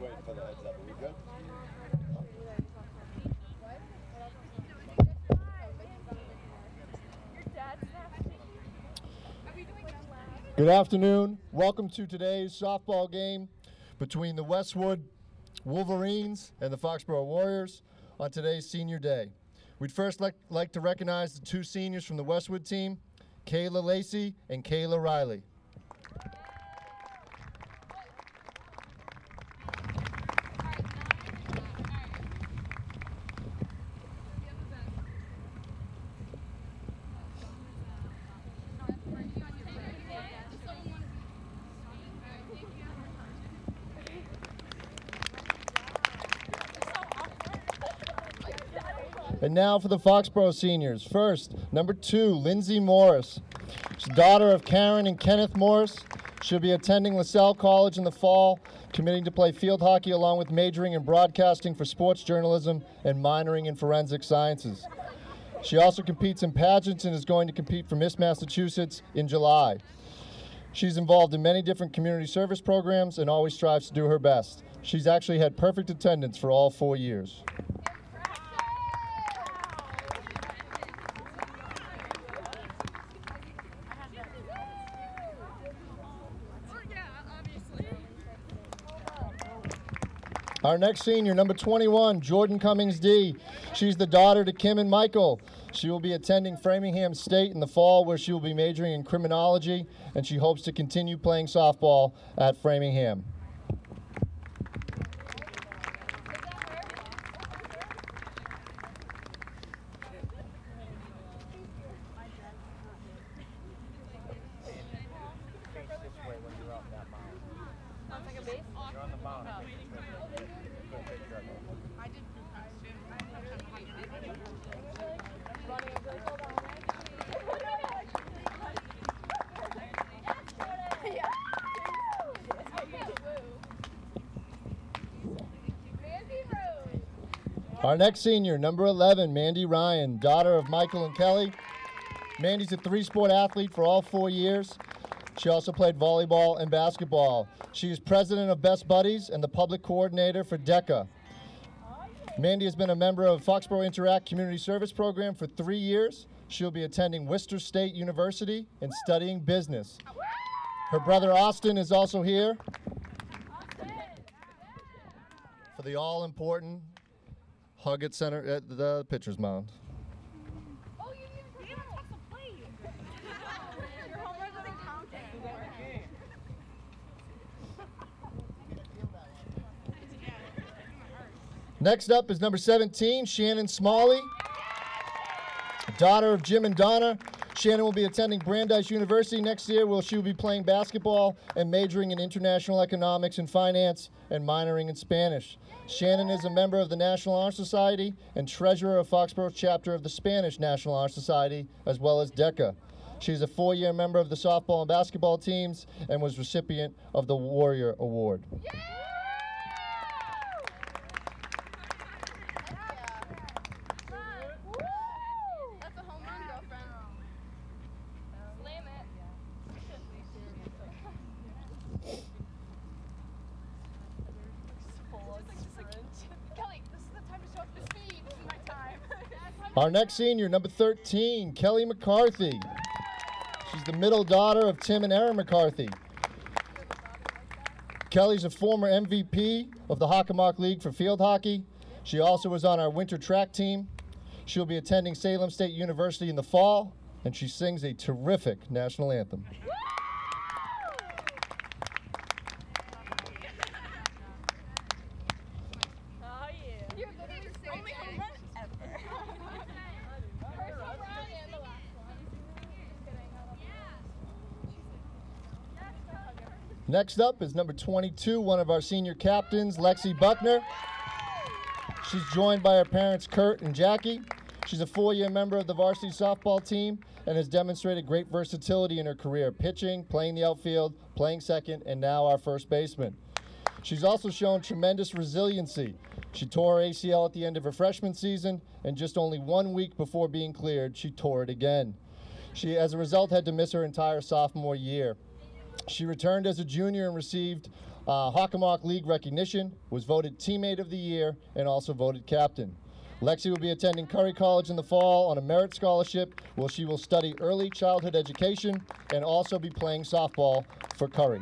waiting for the heads up. Are we good? Good afternoon. Welcome to today's softball game between the Westwood Wolverines and the Foxboro Warriors on today's senior day. We'd first like to recognize the two seniors from the Westwood team, Kayla Lacey and Kayla Riley. And now for the Foxboro seniors. First, number 2, Lindsay Morris. She's the daughter of Karen and Kenneth Morris. She'll be attending LaSalle College in the fall, committing to play field hockey along with majoring in broadcasting for sports journalism and minoring in forensic sciences. She also competes in pageants and is going to compete for Miss Massachusetts in July. She's involved in many different community service programs and always strives to do her best. She's actually had perfect attendance for all 4 years. Our next senior, number 21, Jordan Cummings D. She's the daughter to Kim and Michael. She will be attending Framingham State in the fall, where she will be majoring in criminology, and she hopes to continue playing softball at Framingham. Our next senior, number 11, Mandy Ryan, daughter of Michael and Kelly. Mandy's a 3-sport athlete for all 4 years. She also played volleyball and basketball. She is president of Best Buddies and the public coordinator for DECA. Mandy has been a member of Foxboro Interact Community Service Program for 3 years. She'll be attending Worcester State University and studying business. Her brother Austin is also here for the all-important hug at center at the pitcher's mound. Oh, you didn't even touch the plate. Your homework doesn't count anymore. Next up is number 17, Shannon Smalley, daughter of Jim and Donna. Shannon will be attending Brandeis University next year, where she will be playing basketball and majoring in international economics and finance and minoring in Spanish. Shannon is a member of the National Honor Society and treasurer of Foxboro's chapter of the Spanish National Honor Society, as well as DECA. She's a 4-year member of the softball and basketball teams and was recipient of the Warrior Award. Yeah! That's a home run, girlfriend. Slam it. Kelly, this is the time to show off the speed. This is my time. Our next senior, number 13, Kelly McCarthy. She's the middle daughter of Tim and Erin McCarthy. Kelly's a former MVP of the Hockomock League for field hockey. She also was on our winter track team. She'll be attending Salem State University in the fall, and she sings a terrific national anthem. Oh, yeah. You're literally the only home run ever. First home run and the last one. Next up is number 22, one of our senior captains, Lexi Buckner. She's joined by her parents, Kurt and Jackie. She's a 4-year member of the Varsity Softball team and has demonstrated great versatility in her career, pitching, playing the outfield, playing second, and now our first baseman. She's also shown tremendous resiliency. She tore her ACL at the end of her freshman season, and just only 1 week before being cleared, she tore it again. She, as a result, had to miss her entire sophomore year. She returned as a junior and received Hockomock League recognition, was voted Teammate of the Year, and also voted Captain. Lexi will be attending Curry College in the fall on a merit scholarship where she will study early childhood education and also be playing softball for Curry.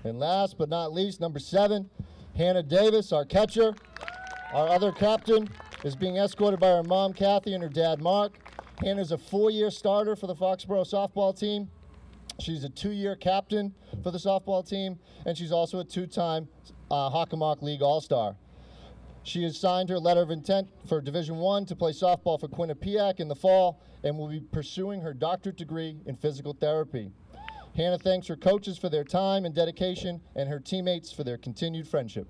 And last but not least, number 7, Hannah Davis, our catcher. Our other captain is being escorted by her mom, Kathy, and her dad, Mark. Hannah's a 4-year starter for the Foxboro softball team. She's a 2-year captain for the softball team, and she's also a 2-time Hockomock League All-Star. She has signed her letter of intent for Division I to play softball for Quinnipiac in the fall and will be pursuing her doctorate degree in physical therapy. Hannah thanks her coaches for their time and dedication and her teammates for their continued friendship.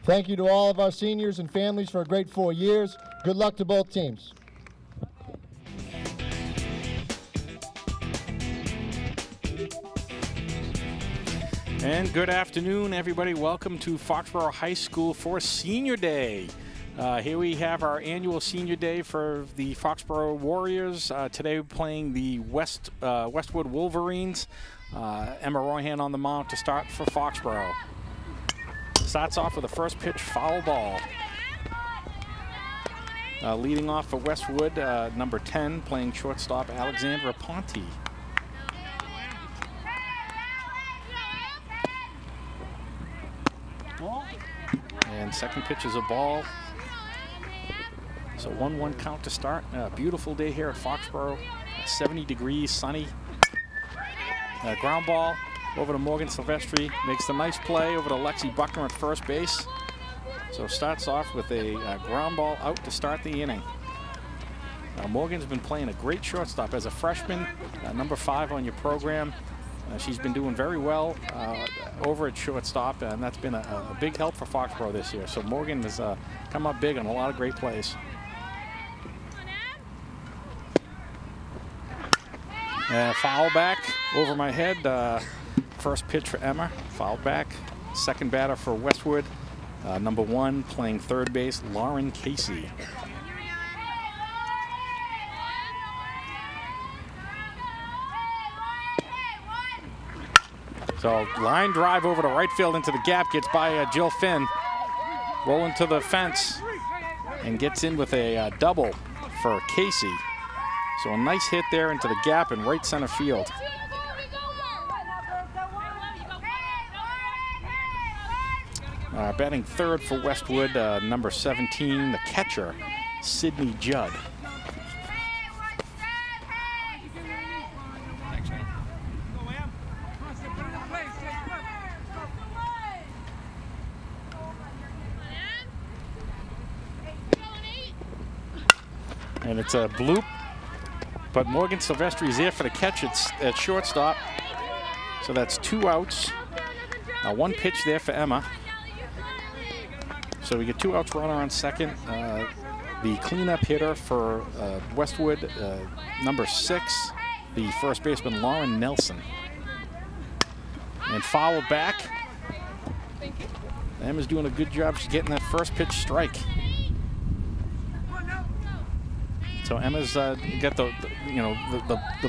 Thank you to all of our seniors and families for a great 4 years. Good luck to both teams. And good afternoon, everybody. Welcome to Foxboro High School for Senior Day. Here we have our annual Senior Day for the Foxboro Warriors. Today we're playing the Westwood Wolverines. Emma Royhan on the mound to start for Foxboro. Starts off with a first pitch foul ball. Leading off for Westwood, number 10, playing shortstop, Alexandra Ponte. And second pitch is a ball. So 1-1 count to start. Beautiful day here at Foxboro. 70 degrees, sunny. Ground ball over to Morgan Silvestri. Makes the nice play over to Lexi Buckner at first base. So starts off with a ground ball out to start the inning. Morgan's been playing a great shortstop as a freshman, number 5 on your program. She's been doing very well over at shortstop, and that's been a big help for Foxboro this year. So Morgan has come up big on a lot of great plays. Foul back over my head. First pitch for Emma, foul back. Second batter for Westwood, number 1, playing third base, Lauren Casey. So line drive over to right field into the gap, gets by Jill Finn, rolling to the fence, and gets in with a double for Casey. So a nice hit there into the gap in right center field. Batting third for Westwood, number 17, the catcher, Sydney Judd. And it's a bloop, but Morgan Silvestri is there for the catch at shortstop. So that's 2 outs. 1 pitch there for Emma. So we get 2 outs, runner on second. The cleanup hitter for Westwood, number 6, the first baseman, Lauren Nelson. And foul back. Emma's doing a good job. She's getting that first pitch strike. So Emma's got the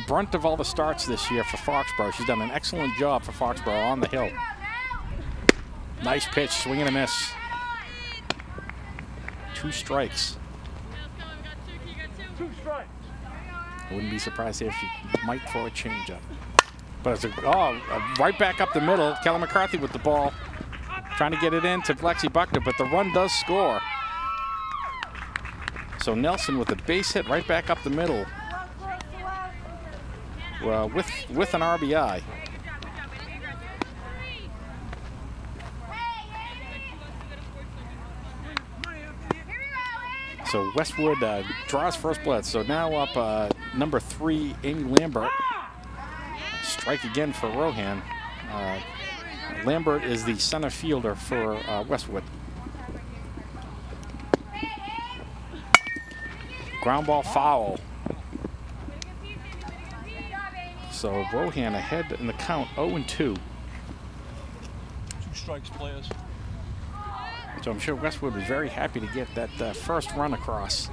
brunt of all the starts this year for Foxboro. She's done an excellent job for Foxboro on the hill. Nice pitch, swing and a miss. 2 strikes. I wouldn't be surprised if she might throw a changeup. But it's right back up the middle. Kelly McCarthy with the ball, trying to get it in to Lexi Buckner, but the run does score. So Nelson with a base hit right back up the middle. with an RBI. So Westwood draws first blood. So now up number 3, Amy Lambert. Strike again for Rohan. Lambert is the center fielder for Westwood. Ground ball foul. So Rohan ahead in the count, 0-2. 2 strikes, players. So I'm sure Westwood was very happy to get that first run across.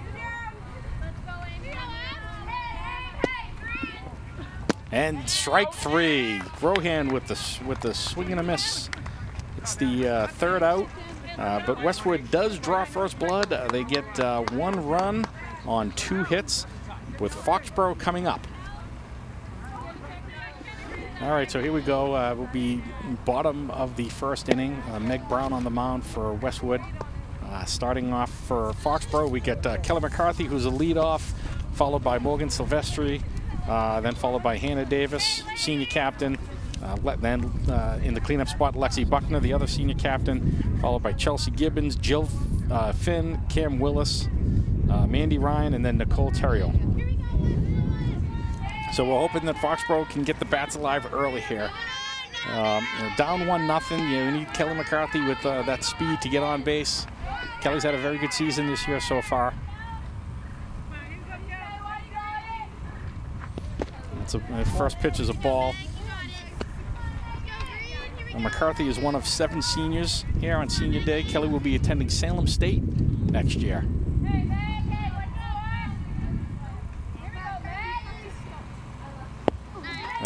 And strike 3. Rohan with the swing and a miss. It's the third out, but Westwood does draw first blood. They get 1 run on 2 hits, with Foxboro coming up. All right, so here we go. Will be bottom of the first inning. Meg Brown on the mound for Westwood. Starting off for Foxboro, we get Kelly McCarthy, who's a leadoff, followed by Morgan Silvestri, then followed by Hannah Davis, senior captain. Then in the cleanup spot, Lexi Buckner, the other senior captain, followed by Chelsea Gibbons, Jill Finn, Cam Willis, Mandy Ryan, and then Nicole Terrio. So we're hoping that Foxboro can get the bats alive early here. Down 1-0, you need Kelly McCarthy with that speed to get on base. Kelly's had a very good season this year so far. First pitch is a ball. McCarthy is one of 7 seniors here on senior day. Kelly will be attending Salem State next year.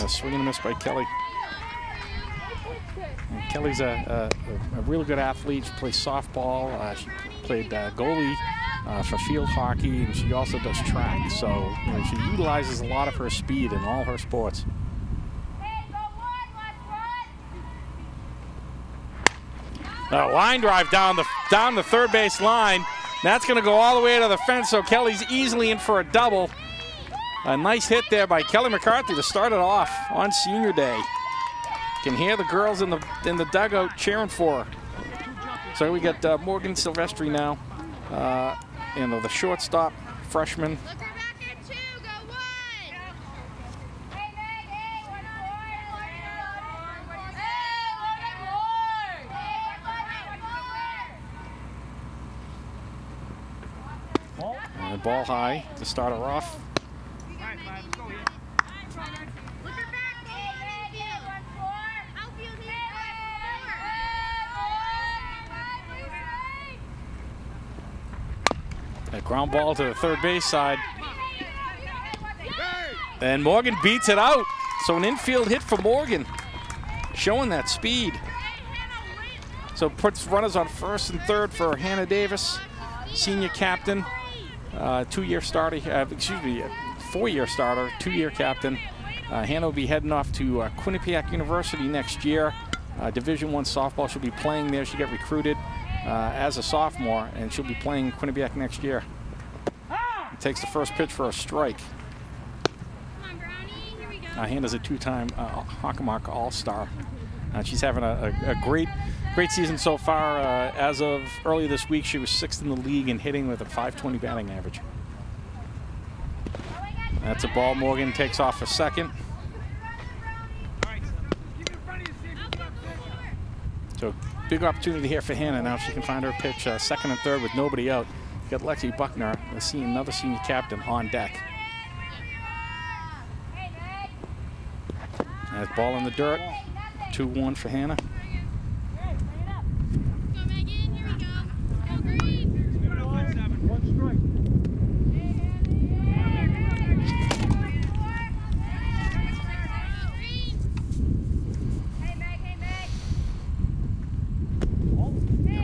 Swing and a miss by Kelly. And Kelly's a really good athlete. She plays softball. She played goalie for field hockey, and she also does track. So she utilizes a lot of her speed in all her sports. Line drive down the third base line. That's going to go all the way to the fence. So Kelly's easily in for a double. A nice hit there by Kelly McCarthy to start it off on senior day. Can hear the girls in the dugout cheering for her. So we got Morgan Silvestri now, the shortstop freshman. Look her back at 2, go 1. And ball high to start her off. A ground ball to the third base side. And Morgan beats it out. So an infield hit for Morgan, showing that speed. So puts runners on first and third for Hannah Davis, senior captain, 2-year starter, 4-year starter, 2-year captain. Hannah will be heading off to Quinnipiac University next year. Division I softball. She'll be playing there. She got recruited as a sophomore, and she'll be playing Quinnipiac next year. Takes the first pitch for a strike. Hannah's a 2-time Hockomock All-Star. She's having a great season so far. As of earlier this week, she was 6th in the league in hitting with a .520 batting average. That's a ball. Morgan takes off for second. So big opportunity here for Hannah now. She can find her pitch second and third with nobody out. Got Lexi Buckner, another senior captain, on deck. That's ball in the dirt. 2-1 for Hannah.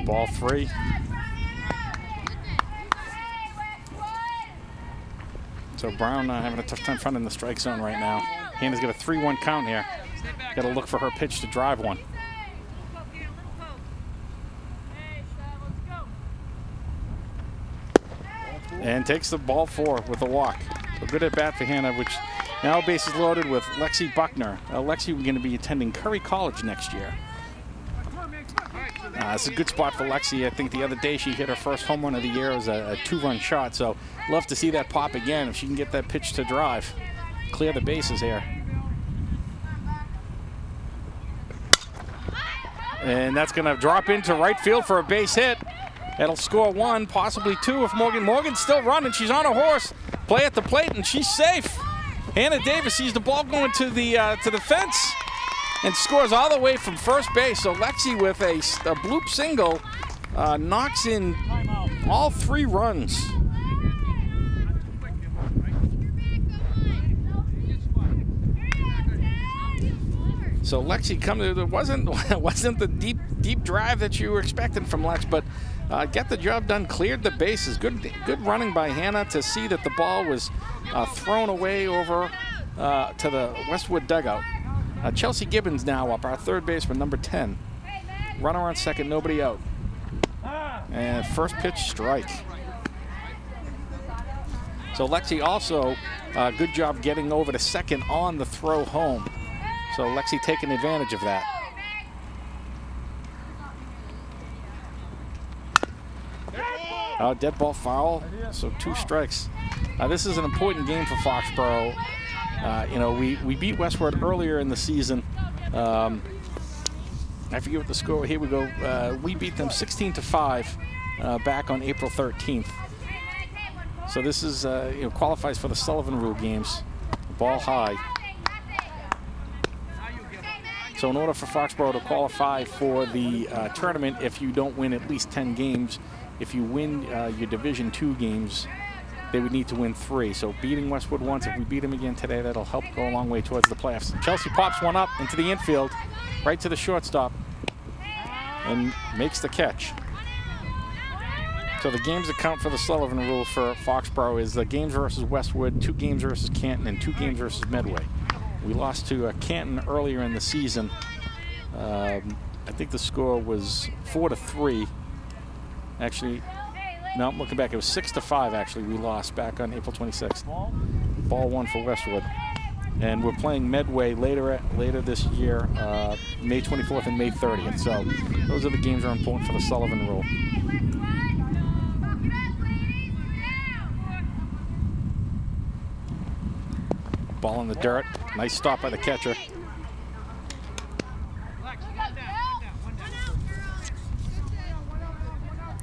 Ball 3. So Brown having a tough time finding the strike zone right now. Hannah's got a 3-1 count here. Got to look for her pitch to drive one. And takes the ball 4 with a walk. So good at bat for Hannah, which Now bases loaded with Lexi Buckner. Lexi going to be attending Curry College next year. It's a good spot for Lexi. I think the other day she hit her first home run of the year. It was a 2-run shot, so love to see that pop again if she can get that pitch to drive. Clear the bases here. And that's going to drop into right field for a base hit. That'll score 1, possibly 2 if Morgan's still running. She's on a horse. Play at the plate, and she's safe. Hannah Davis sees the ball going to the fence and scores all the way from first base. So Lexi with a bloop single knocks in all 3 runs. So Lexi wasn't the deep drive that you were expecting from Lex, but get the job done, cleared the bases. Good running by Hannah to see that the ball was thrown away over to the Westwood dugout. Chelsea Gibbons now up, our third baseman, number 10. Runner on second, nobody out. And first pitch strike. So Lexi also, good job getting over to second on the throw home. So Lexi taking advantage of that. Dead ball foul, so 2 strikes. This is an important game for Foxboro. You know, we beat Westwood earlier in the season. I forget what the score. Here we go. We beat them 16-5 back on April 13th. So this is you know, qualifies for the Sullivan Rule games. Ball high. So in order for Foxboro to qualify for the tournament, if you don't win at least 10 games, if you win your Division II games, they would need to win 3. So beating Westwood once, if we beat them again today, that'll help go a long way towards the playoffs. Chelsea pops one up into the infield, right to the shortstop, and makes the catch. So the games that count for the Sullivan Rule for Foxboro is the games versus Westwood, 2 games versus Canton, and 2 games versus Medway. We lost to Canton earlier in the season. I think the score was 4-3. Actually, no, I'm looking back. It was 6-5. Actually, we lost back on April 26th. Ball 1 for Westwood, and we're playing Medway later this year, May 24th and May 30th. So those are the games that are important for the Sullivan Rule. Ball in the dirt. Nice stop by the catcher.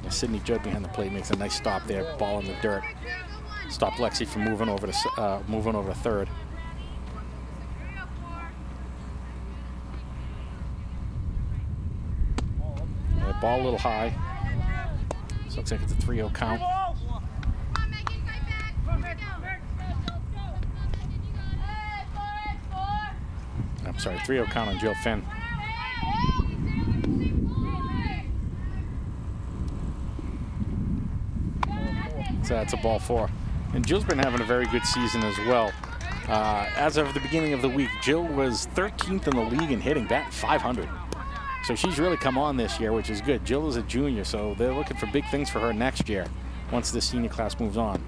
Sydney Judd behind the plate makes a nice stop there. Ball in the dirt. Stop Lexi from moving over to third. Ball a little high. So looks like it's a 3-0 count. I'm sorry, 3-0 count on Jill Finn. So that's a ball 4. And Jill's been having a very good season as well. As of the beginning of the week, Jill was 13th in the league in hitting, batting .500. So she's really come on this year, which is good. Jill is a junior, so they're looking for big things for her next year once the senior class moves on.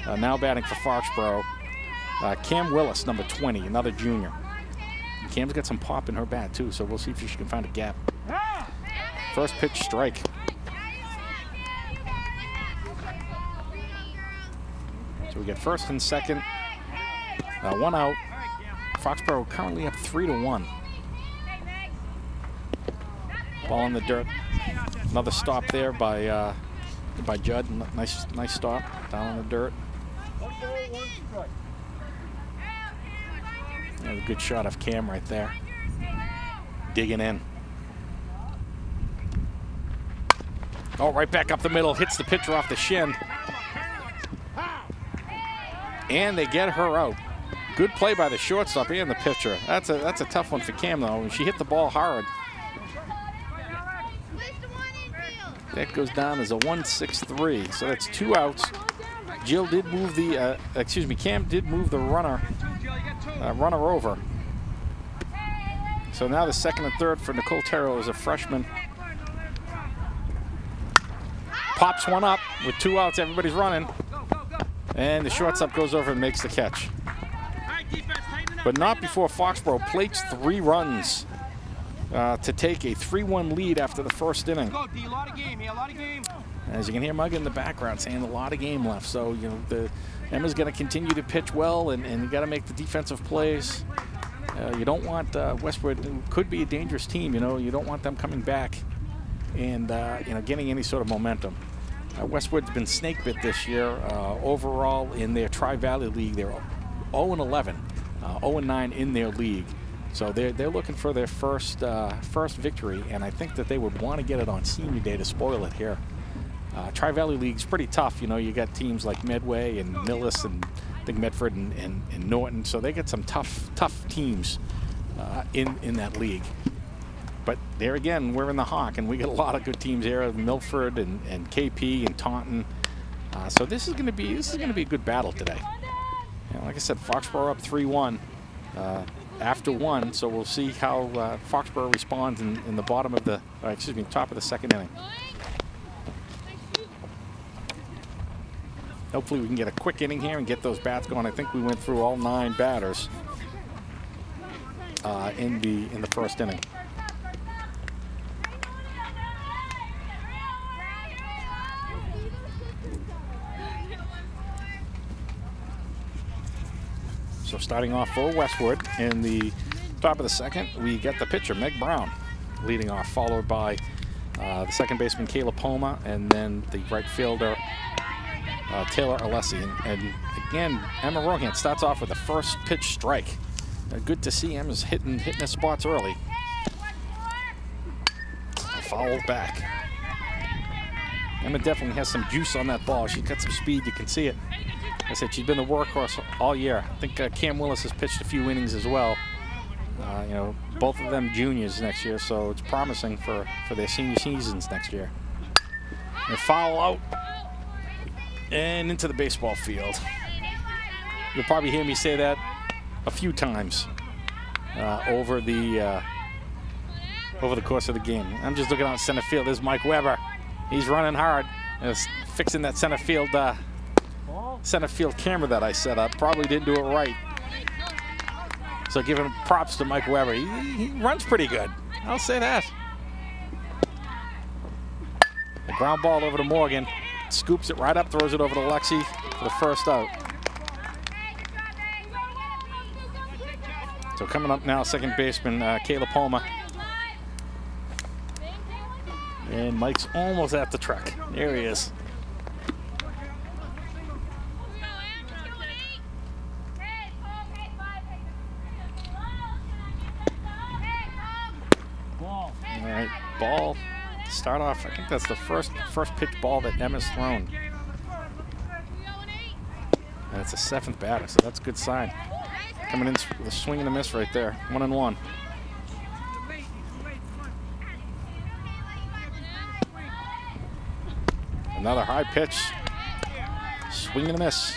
Now batting for Foxboro, Cam Willis, number 20, another junior. And Cam's got some pop in her bat too, so we'll see if she can find a gap. First pitch strike. So we get first and second, 1 out. Foxboro currently up 3-1. Ball in the dirt. Another stop there by Judd. Nice stop down in the dirt. There's a good shot of Cam right there. Digging in. Oh, right back up the middle. Hits the pitcher off the shin. And they get her out. Good play by the shortstop and the pitcher. That's a tough one for Cam though. She hit the ball hard. That goes down as a 1-6-3. So that's 2 outs. Jill did move the Cam did move the runner over. So now the second and third for Nicole Terrell as a freshman. Pops one up with 2 outs. Everybody's running. And the shortstop goes over and makes the catch. but not before Foxboro plates 3 runs to take a 3-1 lead after the first inning. Go, D, a lot of game here, a lot of game. As you can hear Mug in the background saying a lot of game left. So, you know, Emma's going to continue to pitch well, and you got to make the defensive plays. You don't want Westwood, who could be a dangerous team, you know, you don't want them coming back and, you know, getting any sort of momentum. Westwood's been snake bit this year. Overall in their Tri-Valley League, they're 0-11, 0-9 in their league. So they're looking for their first victory, and I think that they would want to get it on Senior Day to spoil it here. Tri-Valley League's pretty tough. You know, you got teams like Medway and Millis and I think Medford and Norton. So they get some tough teams in that league. But there again, we're in the Hawk, and we got a lot of good teams here: Milford and KP and Taunton. So this is going to be a good battle today. You know, like I said, Foxboro up 3-1 after 1. So we'll see how Foxboro responds in the bottom of the, top of the second inning. Hopefully we can get a quick inning here and get those bats going. I think we went through all 9 batters in the first inning. So starting off for Westwood in the top of the second, we get the pitcher, Meg Brown, leading off, followed by the second baseman, Kayla Poma, and then the right fielder, Taylor Alessi. And again, Emma Rohan starts off with a first pitch strike. Good to see Emma's hitting the spots early. Fouled back. Emma definitely has some juice on that ball. She's got some speed, you can see it. Like I said, she's been the workhorse all year. I think Cam Willis has pitched a few innings as well. You know, both of them juniors next year, so it's promising for their senior seasons next year. And foul out and into the baseball field. You'll probably hear me say that a few times over the course of the game. I'm just looking out center field. There's Mike Weber. He's running hard. Fixing that center field camera that I set up. Probably didn't do it right. So giving props to Mike Weber. He runs pretty good. I'll say that. The ground ball over to Morgan. Scoops it right up, throws it over to Lexi for the first out. So coming up now, second baseman Kayla Poma. And Mike's almost at the track. There he is. All right, ball. Start off, I think that's the first pitch ball that Emma's thrown. And it's a 7th batter, so that's a good sign. Coming in with a swing and a miss right there. 1-1. Another high pitch. Swing and a miss.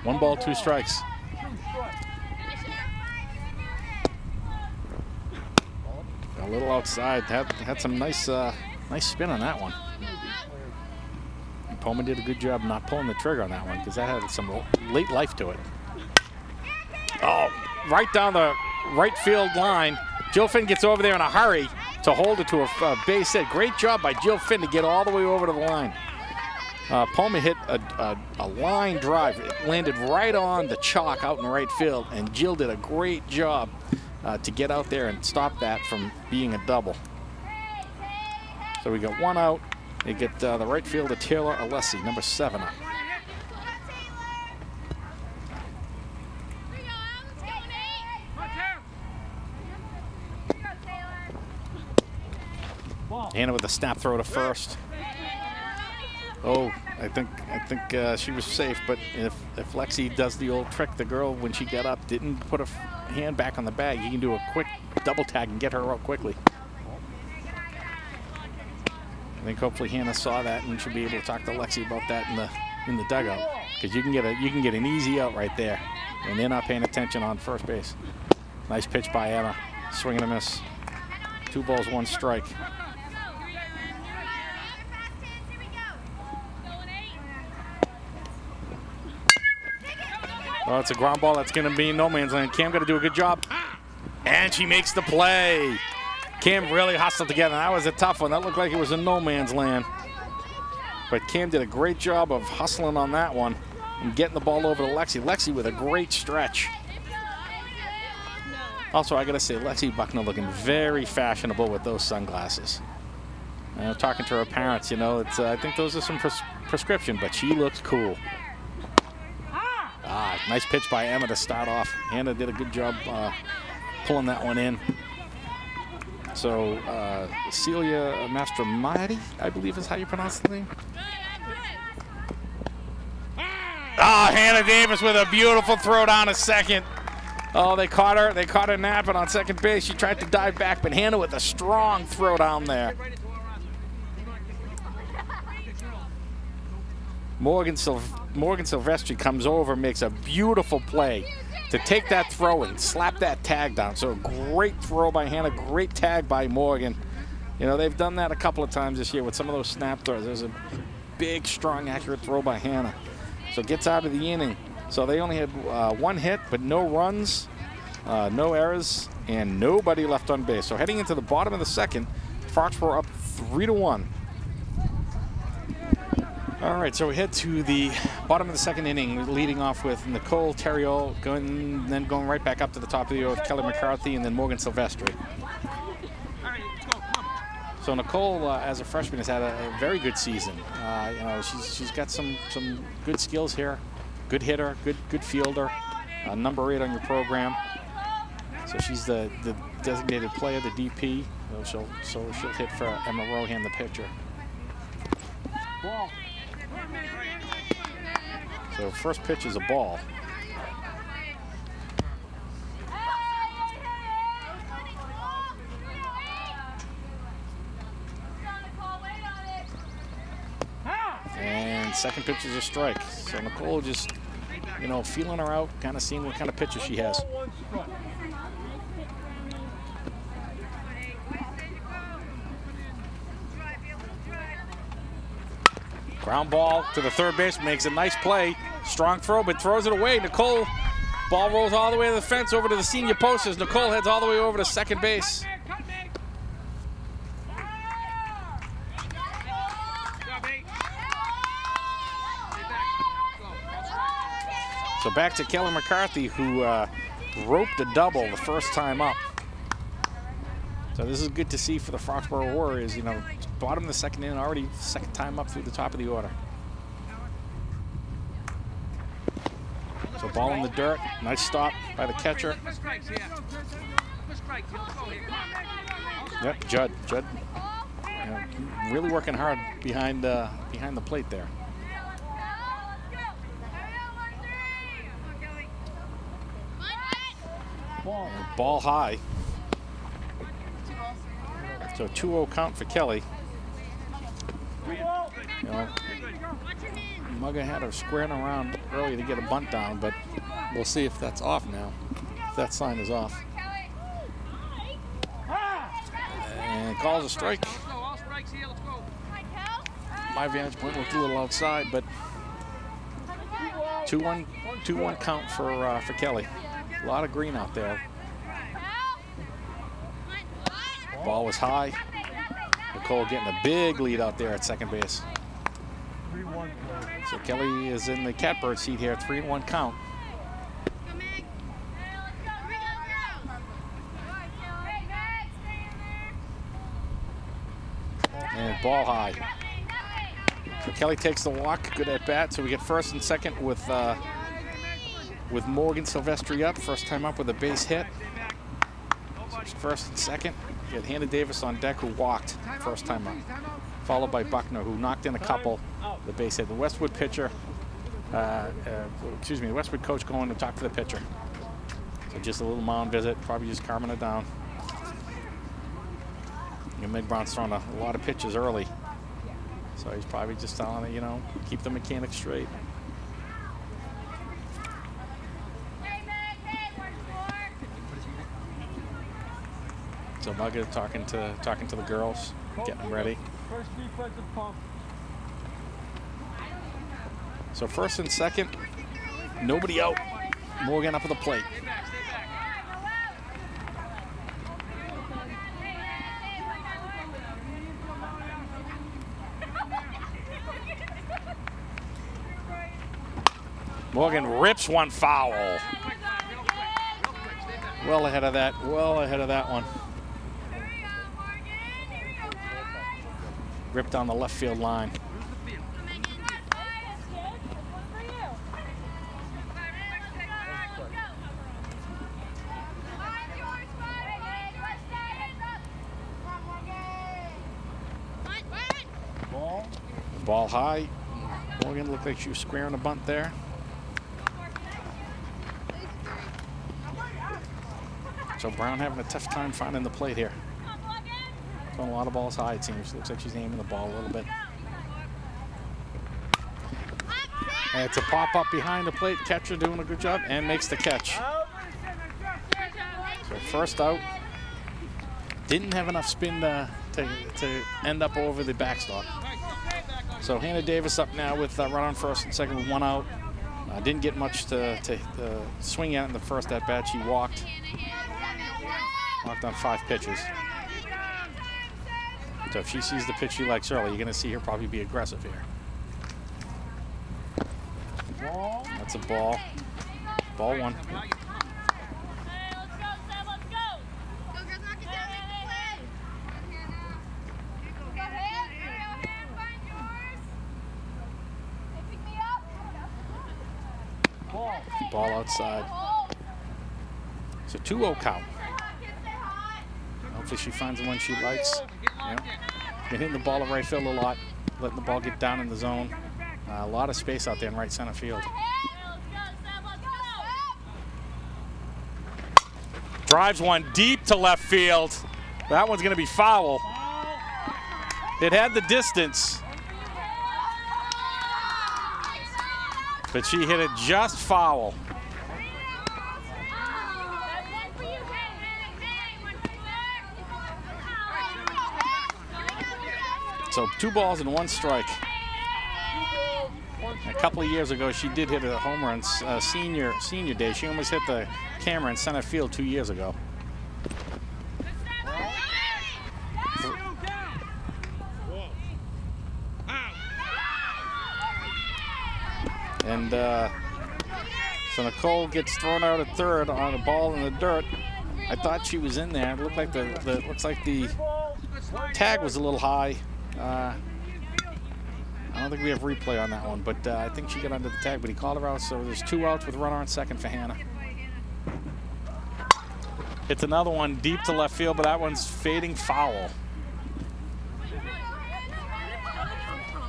1 ball, 2 strikes. A little outside. Had some nice spin on that one. And Poma did a good job not pulling the trigger on that one because that had some late life to it. Oh, right down the right field line. Jill Finn gets over there in a hurry to hold it to a base hit. Great job by Jill Finn to get all the way over to the line. Poma hit a line drive. It landed right on the chalk out in right field, and Jill did a great job to get out there and stop that from being a double. So we got 1 out. They get the right fielder Taylor Alessi, number 7 up. Hannah with a snap throw to first. Oh, I think she was safe, but if Lexi does the old trick, the girl, when she got up, didn't put her hand back on the bag, you can do a quick double tag and get her out quickly. I think hopefully Hannah saw that and should be able to talk to Lexi about that in the dugout, because you can get an easy out right there when they're not paying attention on first base. Nice pitch by Emma. Swing and a miss. 2 balls, 1 strike. Well, it's a ground ball that's going to be in no man's land. Cam got to do a good job. And she makes the play. Cam really hustled together. That was a tough one. That looked like it was in no man's land. But Cam did a great job of hustling on that one and getting the ball over to Lexi. Lexi with a great stretch. Also, I got to say, Lexi Buckner looking very fashionable with those sunglasses. Talking to her parents, you know, it's I think those are some prescription, but she looks cool. Nice pitch by Emma to start off. Hannah did a good job pulling that one in. So Celia Mastromati, I believe is how you pronounce the name. Hannah Davis with a beautiful throw down to second. Oh, they caught her. They caught her napping on second base. She tried to dive back, but Hannah with a strong throw down there. Morgan Silvestri comes over, makes a beautiful play to take that throw and slap that tag down. So great throw by Hannah, great tag by Morgan. You know, they've done that a couple of times this year with some of those snap throws. There's a big, strong, accurate throw by Hannah. So gets out of the inning. So they only had one hit, but no runs, no errors, and nobody left on base. So heading into the bottom of the second, Foxboro up 3-1. All right, so we head to the bottom of the second inning, leading off with Nicole Theriot, then going right back up to the top of the order with Kelly McCarthy and then Morgan Silvestri. So Nicole, as a freshman, has had a very good season. You know, she's got some good skills here, good hitter, good fielder, number 8 on your program. So she's the designated player, the DP. So she'll hit for Emma Rohan, the pitcher. Ball. So first pitch is a ball. And second pitch is a strike. So Nicole just, you know, feeling her out, kind of seeing what kind of pitcher she has. Ground ball to the third base, makes a nice play. Strong throw, but throws it away. Nicole, ball rolls all the way to the fence over to the senior posters. Nicole heads all the way over to second base. So back to Kelly McCarthy, who roped a double the first time up. So this is good to see for the Foxboro Warriors. You know, bottom of the second inning, already second time up through the top of the order. So ball in the dirt, nice stop by the catcher. Yep, Judd, you know, really working hard behind the plate there. And ball high. So 2-0 count for Kelly. You know, Mugga had her squaring around early to get a bunt down, but we'll see if that's off now. If that sign is off. And calls a strike. My vantage point looked a little outside, but 2-1 count for Kelly. A lot of green out there. Ball was high. Nicole getting a big lead out there at second base. So Kelly is in the catbird seat here, 3-1 count. And ball high. So Kelly takes the walk, good at bat. So we get first and second with Morgan Silvestri up, first time up with a base hit. So first and second. We had Hannah Davis on deck, who walked first time up, followed by Buckner, who knocked in a couple, the base hit. The Westwood pitcher, the Westwood coach going to talk to the pitcher. So just a little mound visit, probably just calming it down. You know, Meg Brown's thrown a lot of pitches early, so he's probably just telling it, you know, keep the mechanics straight. So Mugga talking to the girls, getting them ready. First defensive pump. So first and second, nobody out. Morgan up at the plate. Morgan rips one foul. Well ahead of that. Well ahead of that one. Ripped on the left field line. Ball high. Morgan looked like she was squaring a bunt there. So Brown having a tough time finding the plate here. Throwing a lot of balls high, it seems. Looks like she's aiming the ball a little bit. And it's a pop-up behind the plate. Catcher doing a good job and makes the catch. So first out. Didn't have enough spin to end up over the backstop. So Hannah Davis up now with run on first and second with one out. Didn't get much to swing at in the first at bat. She walked on 5 pitches. So if she sees the pitch she likes early, you're going to see her probably be aggressive here. That's a ball. Ball 1. Ball outside. It's a 2-0 count. Hopefully she finds the one she likes. Yeah. Been hitting the ball at right field a lot, letting the ball get down in the zone. A lot of space out there in right center field. Drives one deep to left field. That one's going to be foul. It had the distance, but she hit it just foul. So 2 balls and 1 strike. A couple of years ago, she did hit a home run senior day. She almost hit the camera in center field 2 years ago. And so Nicole gets thrown out at third on a ball in the dirt. I thought she was in there. It looked like looks like the tag was a little high. I don't think we have replay on that one, but I think she got under the tag, but he called her out, so there's 2 outs with runner on second for Hannah. It's another one deep to left field, but that one's fading foul.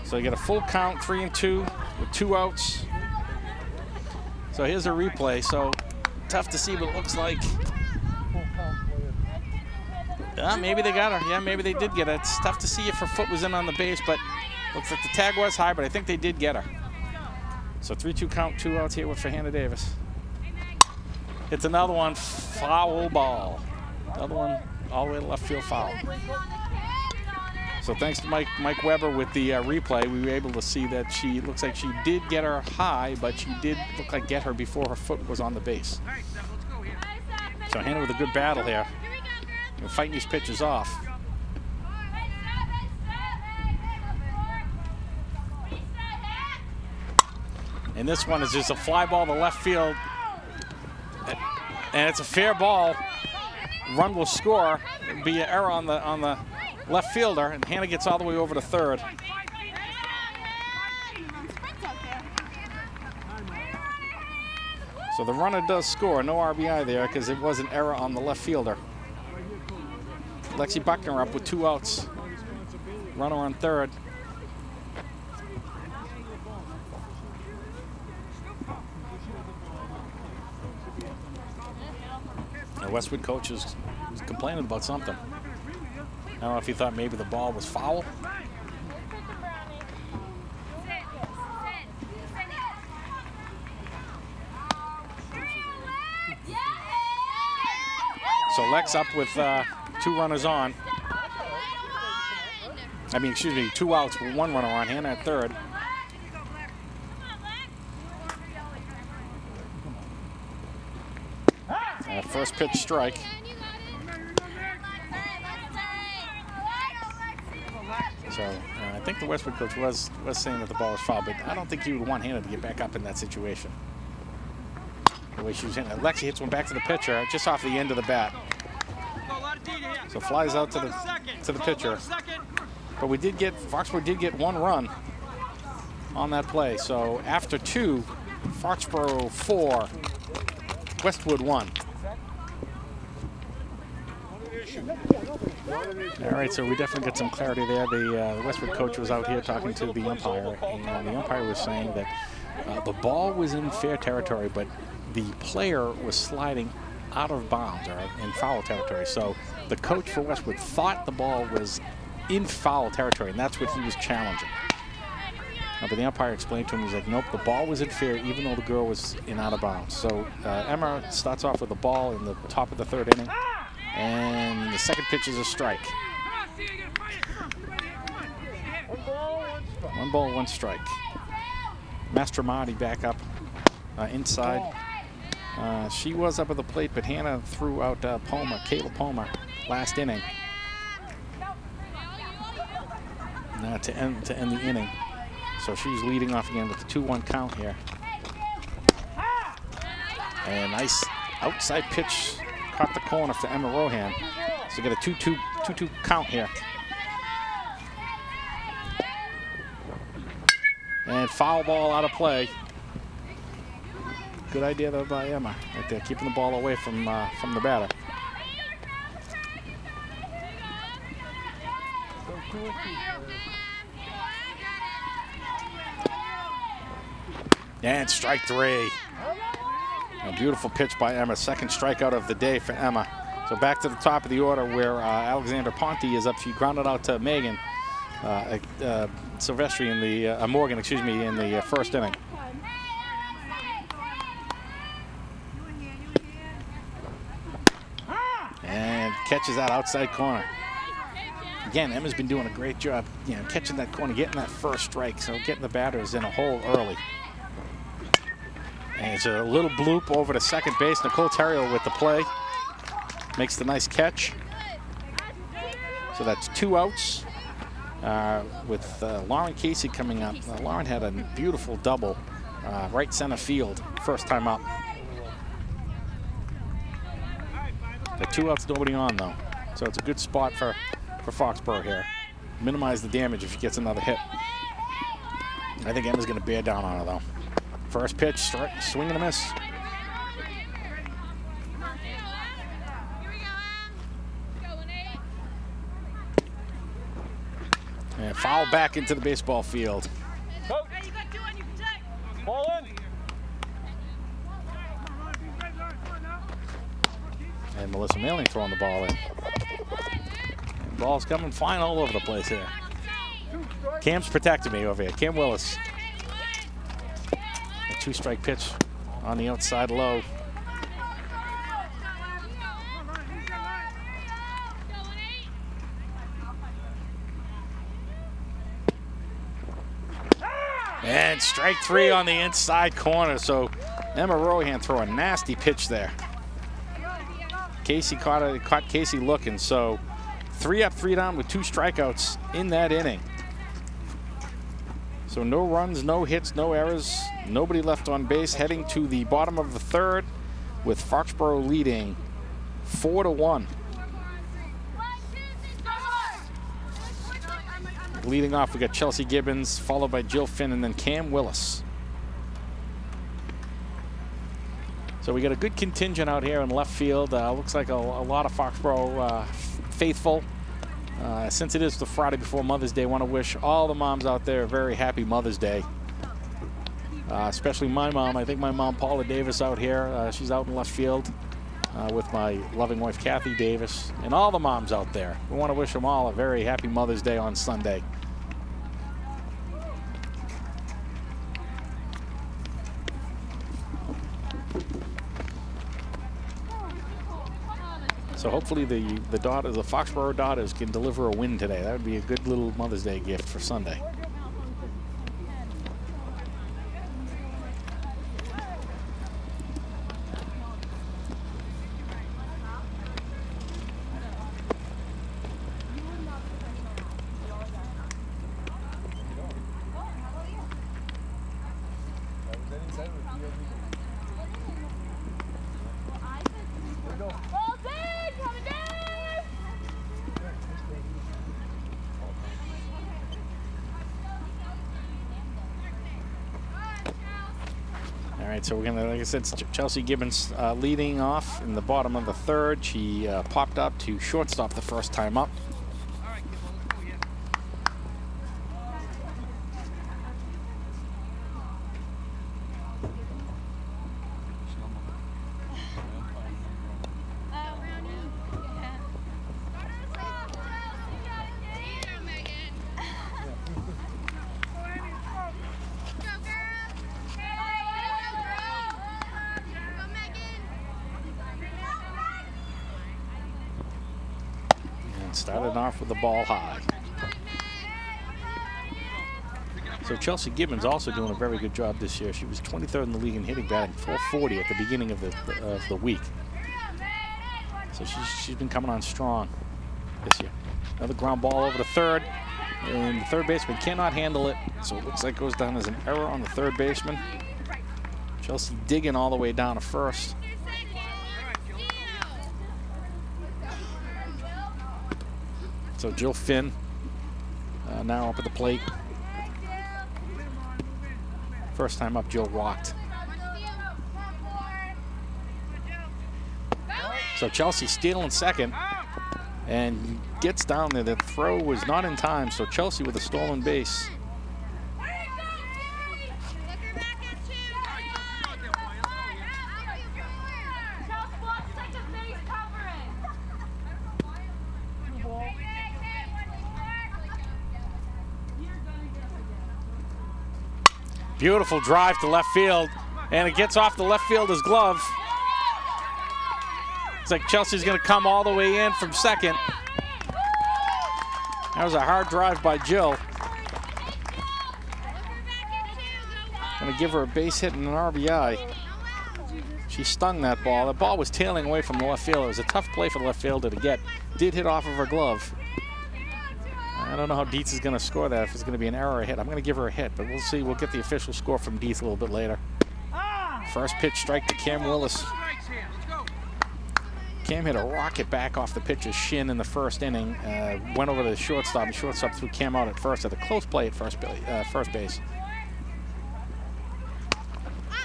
So you get a full count, 3-2 with 2 outs. So here's a replay. So tough to see, but it looks like maybe they got her. Yeah, maybe they did get her. It's tough to see if her foot was in on the base, but looks like the tag was high, but I think they did get her. So 3-2 count, 2 outs here for Hannah Davis. It's another one, foul ball. Another one all the way to left field foul. So thanks to Mike Weber with the replay, we were able to see that she looks like she did get her high, but she did look like get her before her foot was on the base. So Hannah with a good battle here. We're fighting these pitches off. And this one is just a fly ball to left field. And it's a fair ball. Run will score. It'll be an error on the left fielder, and Hannah gets all the way over to third. So the runner does score. No RBI there because it was an error on the left fielder. Lexi Buckner up with 2 outs. Runner on third. The Westwood coach is complaining about something. I don't know if he thought maybe the ball was foul. So Lex up with 2 runners on. I mean, excuse me, 2 outs with 1 runner on. Hannah at third. First pitch strike. So I think the Westwood coach was saying that the ball was foul, but I don't think he would one-handed to get back up in that situation. The way she was hitting it. Lexi hits one back to the pitcher just off the end of the bat. So flies out to the pitcher. But Foxboro did get 1 run on that play. So after 2, Foxboro 4, Westwood 1. All right, so we definitely got some clarity there. The Westwood coach was out here talking to the umpire, and the umpire was saying that the ball was in fair territory, but the player was sliding out of bounds or in foul territory. So the coach for Westwood thought the ball was in foul territory, and that's what he was challenging. But the umpire explained to him, he's like, nope, the ball was in fair even though the girl was in out of bounds. So Emma starts off with the ball in the top of the 3rd inning, and the second pitch is a strike. 1 ball, 1 strike. Mastramati back up inside. She was up at the plate, but Hannah threw out Kayla Palmer last inning to end the inning. So she's leading off again with the 2-1 count here. And nice outside pitch caught the corner for Emma Rohan. So get a 2-2 count here. And foul ball out of play. Good idea though by Emma right there, keeping the ball away from the batter. And strike 3. A beautiful pitch by Emma. Second strikeout of the day for Emma. So back to the top of the order where Alexander Ponte is up. She grounded out to Megan Silvestri in the Morgan, excuse me, in the 1st inning. And catches that outside corner. Again, Emma's been doing a great job, catching that corner, getting that first strike, so getting the batters in a hole early. And it's a little bloop over to second base. Nicole Terrio with the play. Makes the nice catch. So that's 2 outs with Lauren Casey coming up. Lauren had a beautiful double right center field first time up. The 2 outs, nobody on though. So it's a good spot for Foxboro here. Minimize the damage if she gets another hit. I think Emma's going to bear down on her though. First pitch, swing and a miss. And foul back into the baseball field. Ball in. And Melissa Mailing throwing the ball in. And ball's coming flying all over the place here. Cam's protecting me over here. Cam Willis. A 2-strike pitch on the outside low. And strike 3 on the inside corner. So Emma Rohan throw a nasty pitch there. Casey caught Casey looking. So 3 up, 3 down with 2 strikeouts in that inning. So no runs, no hits, no errors, nobody left on base. Heading to the bottom of the 3rd with Foxboro leading 4-1. Leading off, we got Chelsea Gibbons, followed by Jill Finn, and then Cam Willis. So we got a good contingent out here in left field. Looks like a lot of Foxboro faithful. Since it is the Friday before Mother's Day, I want to wish all the moms out there a very happy Mother's Day. Especially my mom. I think my mom, Paula Davis, out here. She's out in left field with my loving wife, Kathy Davis, and all the moms out there. We want to wish them all a very happy Mother's Day on Sunday. So hopefully the Foxboro daughters can deliver a win today. That would be a good little Mother's Day gift for Sunday. right, so we're gonna, like I said, Chelsea Gibbons leading off in the bottom of the third. She popped up to shortstop the first time up. Started off with the ball high. So Chelsea Gibbons also doing a very good job this year. She was 23rd in the league in hitting, batting .440 at the beginning of the week. So she's been coming on strong this year. Another ground ball over to third, and the third baseman cannot handle it. So it looks like it goes down as an error on the third baseman. Chelsea digging all the way down to first. So Jill Finn now up at the plate. First time up, Jill walked. So Chelsea stealing second and gets down there. The throw was not in time, so Chelsea with a stolen base. Beautiful drive to left field, and it gets off the left fielder's glove. It's like Chelsea's going to come all the way in from second. That was a hard drive by Jill. Going to give her a base hit and an RBI. She stung that ball. The ball was tailing away from the left fielder. It was a tough play for the left fielder to get. Did hit off of her glove. I don't know how Dietz is going to score that, if it's going to be an error or a hit. I'm going to give her a hit, but we'll see. We'll get the official score from Dietz a little bit later. First pitch strike to Cam Willis. Cam hit a rocket back off the pitcher's shin in the first inning. Went over to the shortstop, and shortstop threw Cam out at first at a close play at first base.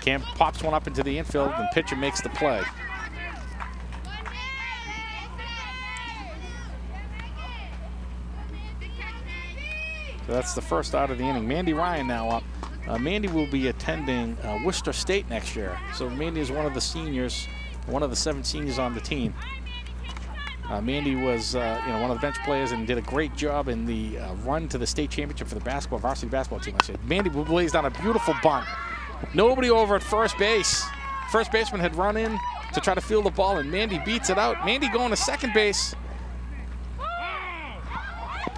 Cam pops one up into the infield, and pitcher makes the play. So that's the first out of the inning. Mandy Ryan now up. Mandy will be attending Worcester State next year. So Mandy is one of the seniors, one of the 7 seniors on the team. Mandy was one of the bench players and did a great job in the run to the state championship for the varsity basketball team. I said Mandy lays down a beautiful bunt. Nobody over at first base. First baseman had run in to try to field the ball, and Mandy beats it out. Mandy going to second base.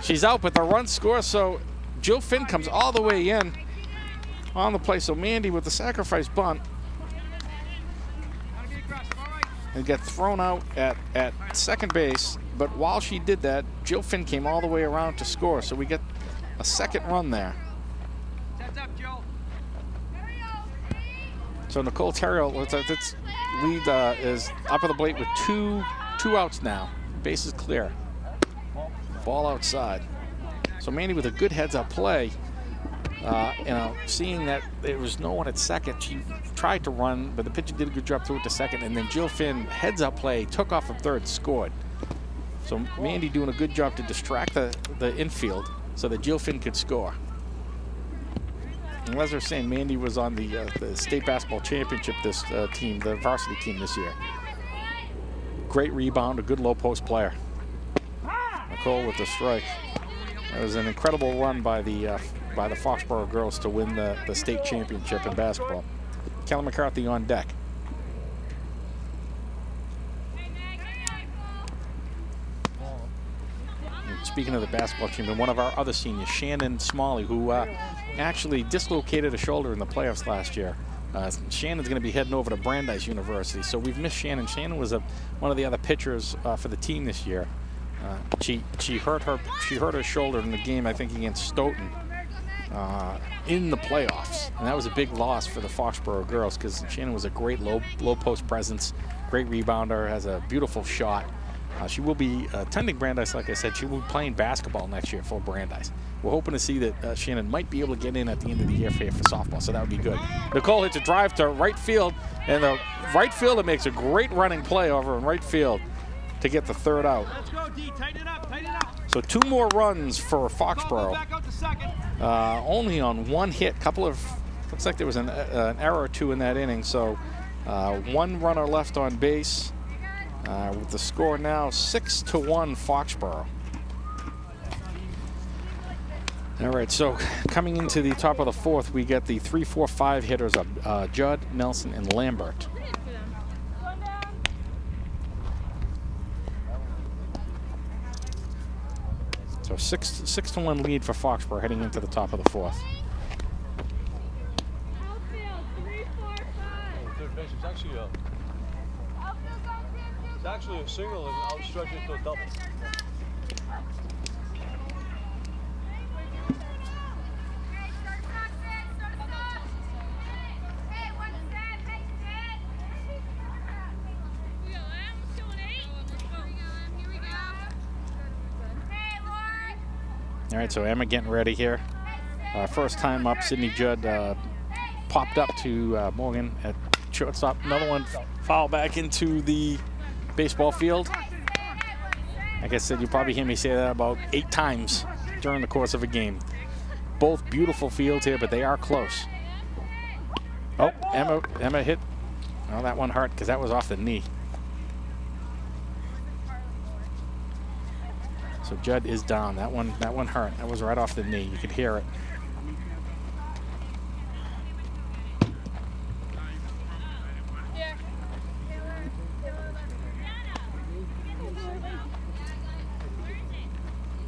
She's out, but the run scores, so Jill Finn comes all the way in on the play. So Mandy with the sacrifice bunt and got thrown out at second base. But while she did that, Jill Finn came all the way around to score. So we get a second run there. So Nicole Terrell, its lead is up at the plate with two outs now. Base is clear. Ball outside. So Mandy with a good heads-up play. Seeing that there was no one at second, she tried to run, but the pitcher did a good job through it to second, and then Jill Finn heads-up play, took off from third, scored. So Mandy doing a good job to distract the infield so that Jill Finn could score. And as I was saying, Mandy was on the state basketball championship, this team, the varsity team this year. Great rebound, a good low post player. Nicole with the strike. It was an incredible run by the Foxboro girls to win the state championship in basketball. Kelly McCarthy on deck. And speaking of the basketball team, and one of our other seniors, Shannon Smalley, who actually dislocated a shoulder in the playoffs last year. Shannon's going to be heading over to Brandeis University, so we've missed Shannon. Shannon was one of the other pitchers for the team this year. She hurt her shoulder in the game, I think, against Stoughton in the playoffs, and that was a big loss for the Foxboro girls because Shannon was a great low post presence, great rebounder, has a beautiful shot. She will be attending Brandeis, like I said. She will be playing basketball next year for Brandeis. We're hoping to see that Shannon might be able to get in at the end of the year for softball, so that would be good. Nicole hits a drive to right field, and the right fielder makes a great running play over in right field to get the third out. Let's go, D. Tighten it up. Tighten it up. So 2 more runs for Go Foxboro. back out to second. Only on 1 hit. Looks like there was an error or 2 in that inning. So 1 runner left on base. With the score now 6-1 Foxboro. All right, so coming into the top of the 4th, we get the 3, 4, 5 hitters of Judd, Nelson, and Lambert. So 6-1 lead for Foxboro heading into the top of the 4th. It's actually a single, and I'll stretch it to a double. All right, so Emma getting ready here. First time up, Sydney Judd popped up to Morgan at shortstop. Another one foul back into the baseball field. Like I said, you probably hear me say that about 8 times during the course of a game. Both beautiful fields here, but they are close. Oh, Emma hit. Oh, that one hurt because that was off the knee. So Judd is down. That one hurt. That was right off the knee. You could hear it.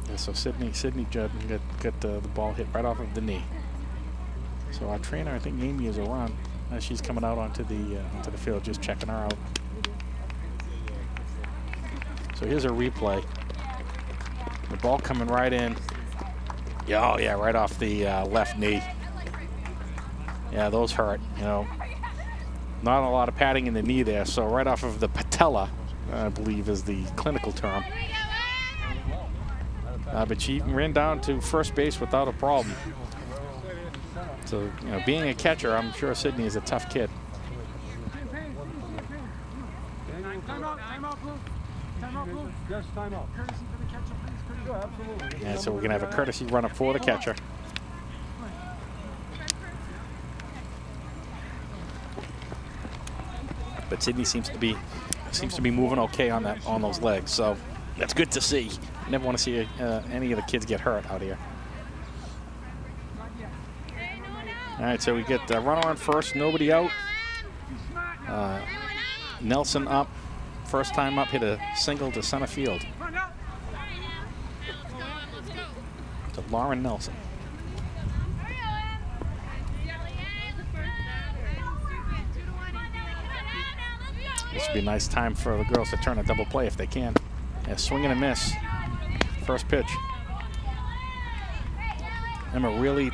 Yeah, so Sydney Judd got the ball hit right off of the knee. So our trainer, I think Amy, is around as she's coming out onto the field, just checking her out. So here's a replay. The ball coming right in. Yeah, oh yeah, right off the left knee. Yeah, those hurt, you know. Not a lot of padding in the knee there, so right off of the patella, I believe is the clinical term. But she ran down to first base without a problem. So, you know, being a catcher, I'm sure Sydney is a tough kid. Just time out. And so we're going to have a courtesy runner for the catcher. But Sydney seems to be moving okay on those legs. So that's good to see. You never want to see any of the kids get hurt out here. All right, so we get the runner on first, nobody out. Nelson up, first time up, hit a single to center field. To Lauren Nelson. This would be a nice time for the girls to turn a double play if they can. Yeah, swing and a miss. First pitch. Emma really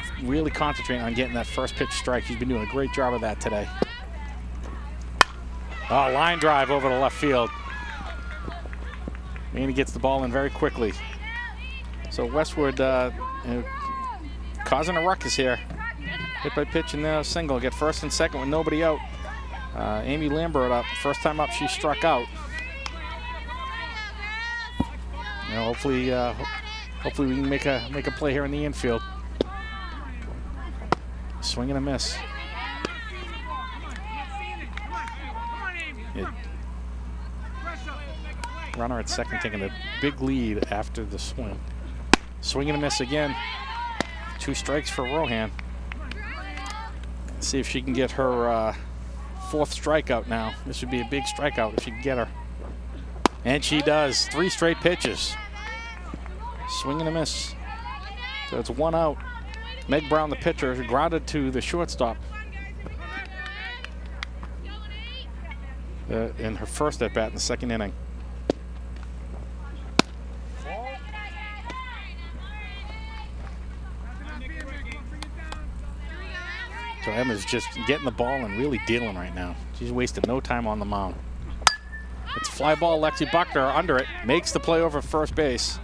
concentrating on getting that first pitch strike. She's been doing a great job of that today. Oh, line drive over to left field. Manny gets the ball in very quickly. So Westwood causing a ruckus here. Hit by pitch and now single. Get first and second with nobody out. Amy Lambert up. First time up, she struck out. You know, hopefully we can make a play here in the infield. Swing and a miss. Runner at second taking a big lead after the swing. Swing and a miss again. 2 strikes for Rohan. Let's see if she can get her 4th strikeout now. This would be a big strikeout if she can get her. And she does. 3 straight pitches. Swing and a miss. So it's 1 out. Meg Brown, the pitcher, grounded to the shortstop. In her first at bat in the 2nd inning. So Emma's just getting the ball and really dealing right now. She's wasted no time on the mound. It's fly ball. Lexi Buckner under it. Makes the play over first base.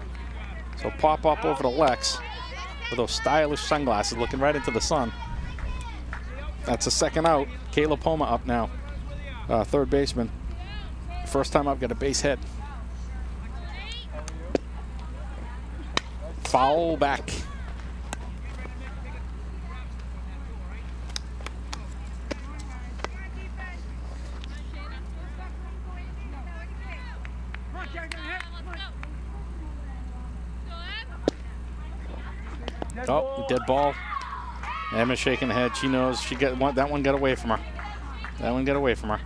So pop up over to Lex with those stylish sunglasses looking right into the sun. That's a second out. Kayla Poma up now. Third baseman. First time up, got a base hit. Foul back. Oh, dead ball. Emma's shaking her head. She knows she got that one got away from her. That one got away from her.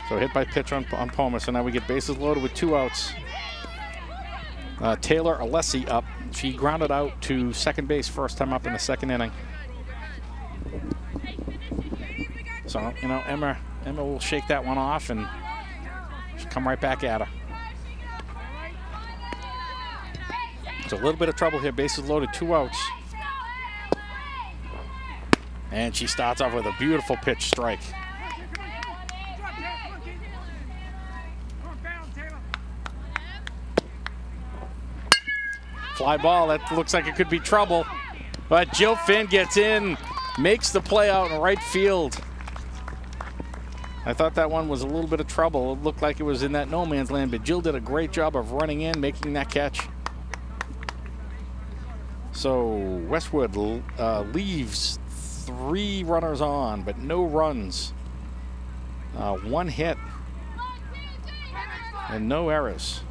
So hit by pitch on Poma. So now we get bases loaded with 2 outs. Taylor Alessi up. She grounded out to second base first time up in the second inning. So, you know, Emma will shake that one off and she'll come right back at her. So a little bit of trouble here. Bases loaded, 2 outs. And she starts off with a beautiful pitch strike. Fly ball, that looks like it could be trouble. But Jill Finn gets in, makes the play out in right field. I thought that one was a little bit of trouble. It looked like it was in that no man's land, but Jill did a great job of running in, making that catch. So Westwood leaves 3 runners on, but no runs. 1 hit and no errors.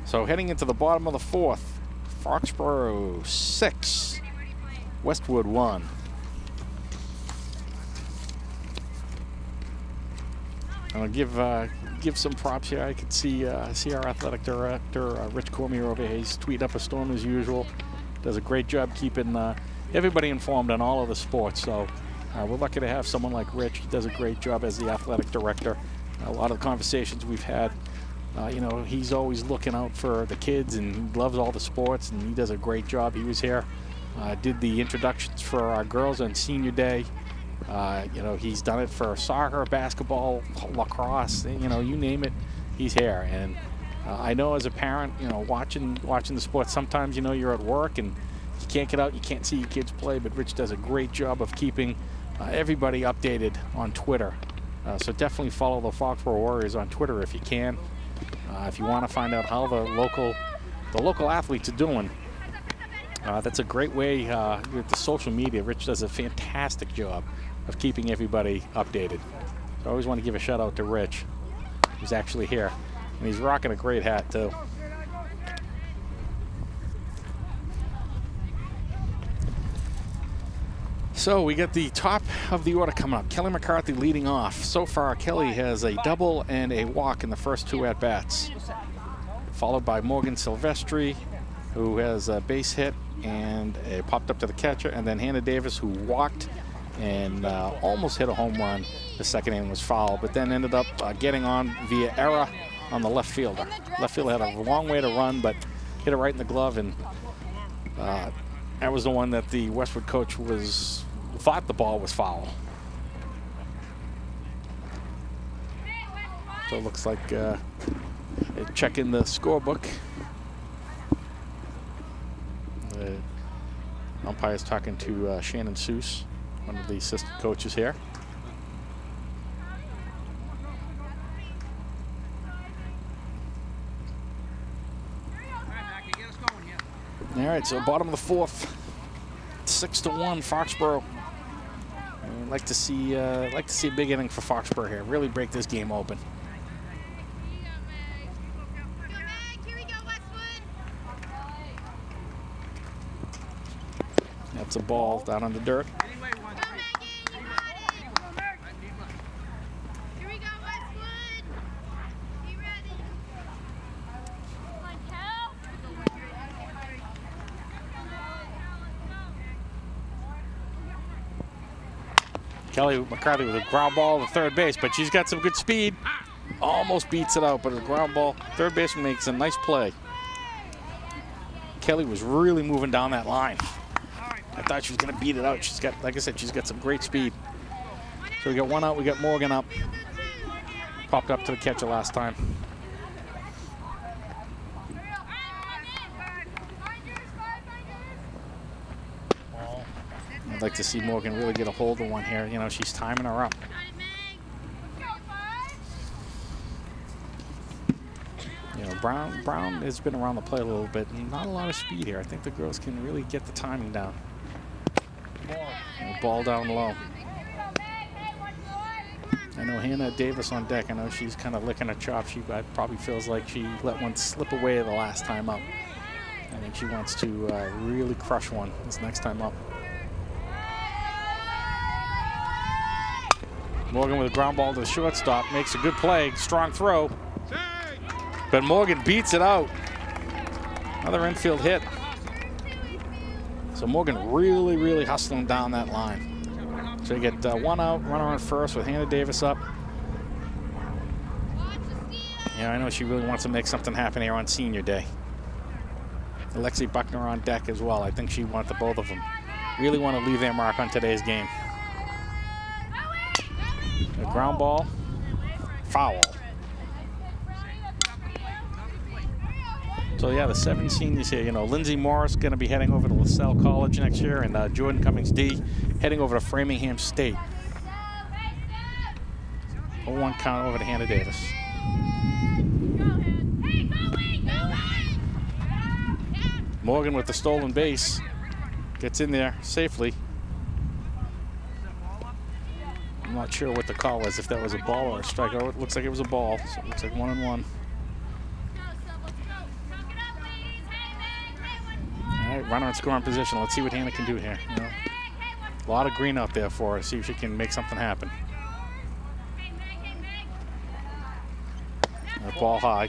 So heading into the bottom of the 4th, Foxboro 6, Westwood 1. I'll give some props here. I could see our athletic director, Rich Cormier over here. He's tweeting up a storm as usual. Does a great job keeping everybody informed on all of the sports. So we're lucky to have someone like Rich. He does a great job as the athletic director. A lot of the conversations we've had, you know, he's always looking out for the kids and he loves all the sports and he does a great job. He was here, did the introductions for our girls on senior day. You know, he's done it for soccer, basketball, lacrosse, you know, you name it, he's here. And I know as a parent, you know, watching the sports, sometimes, you know, you're at work and you can't get out, you can't see your kids play, but Rich does a great job of keeping everybody updated on Twitter. So definitely follow the Foxboro Warriors on Twitter if you can. If you want to find out how the local athletes are doing, that's a great way with the social media. Rich does a fantastic job of keeping everybody updated. So I always want to give a shout out to Rich, who's actually here. And he's rocking a great hat too. So we got the top of the order coming up. Kelly McCarthy leading off. So far, Kelly has a double and a walk in the first 2 at-bats. Followed by Morgan Silvestri, who has a base hit and popped up to the catcher. And then Hannah Davis, who walked and almost hit a home run. The second inning was foul, but then ended up getting on via error on the left fielder. Left fielder had a long way to run, but hit it right in the glove, and that was the one that the Westwood coach thought the ball was foul. So it looks like check in the scorebook. The umpire's talking to Shannon Seuss, one of the assistant coaches here. All right, so bottom of the 4th, 6-1 Foxboro. I'd like to see a big inning for Foxboro here. Really break this game open. That's a ball down on the dirt. Kelly McCarthy with a ground ball to third base, but she's got some good speed. Almost beats it out, but a ground ball. Third baseman makes a nice play. Kelly was really moving down that line. I thought she was going to beat it out. She's got, like I said, she's got some great speed. So we got 1 out. We got Morgan up. popped up to the catcher last time. I'd like to see Morgan really get a hold of one here. You know, she's timing her up. You know, Brown has been around the plate a little bit. Not a lot of speed here. I think the girls can really get the timing down. Ball down low. I know Hannah Davis on deck. I know she's kind of licking her chops. She probably feels like she let one slip away the last time up. I think she wants to really crush one this next time up. Morgan with a ground ball to the shortstop, makes a good play, strong throw. But Morgan beats it out. Another infield hit. So Morgan really, really hustling down that line. So you get one out, runner on first with Hannah Davis up. Yeah, I know she really wants to make something happen here on senior day. Lexi Buckner on deck as well. I think she wants the both of them. Really want to leave their mark on today's game. A ground ball, foul. So yeah, the 7 seniors here, you know, Lindsay Morris going to be heading over to LaSalle College next year, and Jordan Cummings D heading over to Framingham State. 0-1 count over to Hannah Davis. Morgan with the stolen base, gets in there safely. I'm not sure what the call was, if that was a ball or a strike. Oh, it looks like it was a ball, so it looks like 1-1. All right, runner in scoring position. Let's see what Hannah can do here. You know, a lot of green out there for her. See if she can make something happen. Ball high.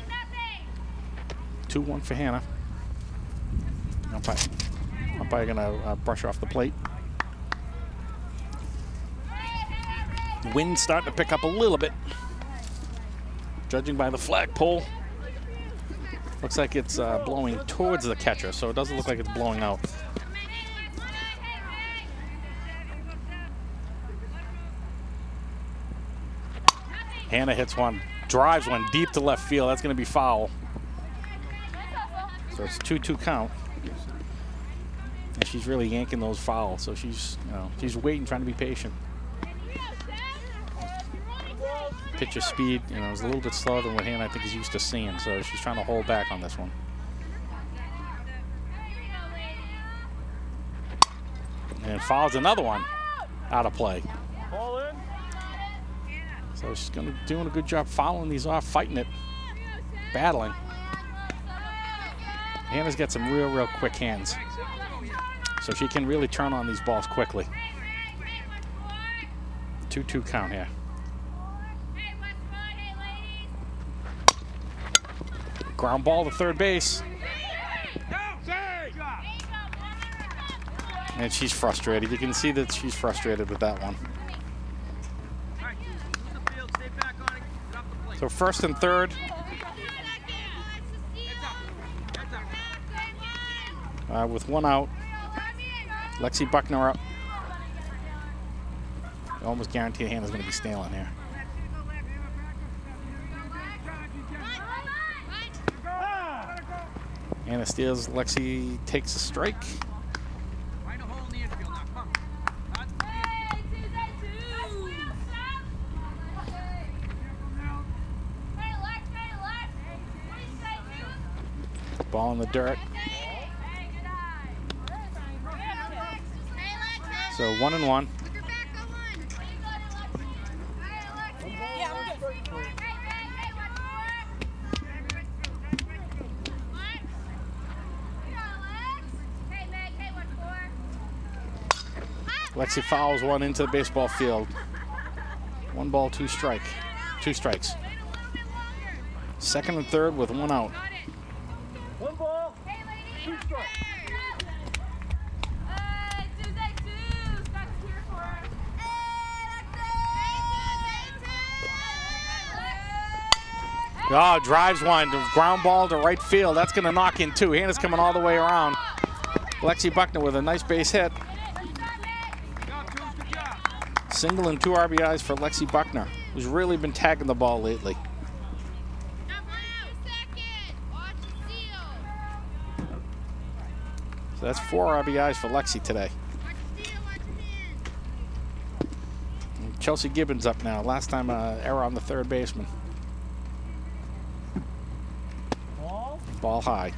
2-1 for Hannah. Umpire gonna brush off the plate. Wind starting to pick up a little bit. Judging by the flagpole, looks like it's blowing towards the catcher, so it doesn't look like it's blowing out. Hannah hits one, drives one deep to left field. That's going to be foul. So it's 2-2 count. And she's really yanking those fouls, so she's, you know, she's waiting, trying to be patient. Pitcher speed, you know, is a little bit slower than what Hannah I think is used to seeing, so she's trying to hold back on this one. And fouls another one out of play. Ball in. So she's doing a good job fouling these off, fighting it, battling. Hannah's got some real quick hands, so she can really turn on these balls quickly. 2-2 count here. Ground ball to third base. And she's frustrated. You can see that she's frustrated with that one. So first and third. With one out. Lexi Buckner up. Almost guaranteed Hannah's going to be stealing here. Hannah steals. Lexi takes a strike. Ball in the dirt. So 1-1. Lexi fouls one into the baseball field. 1 ball, 2 strikes. Second and third with 1 out. 1 ball, 2 strikes. Oh, drives one, ground ball to right field. That's going to knock in 2. Hannah's coming all the way around. Lexi Buckner with a nice base hit. Single and 2 RBIs for Lexi Buckner. who's really been tagging the ball lately. So that's 4 RBIs for Lexi today. And Chelsea Gibbons up now. Last time error on the third baseman. Ball high.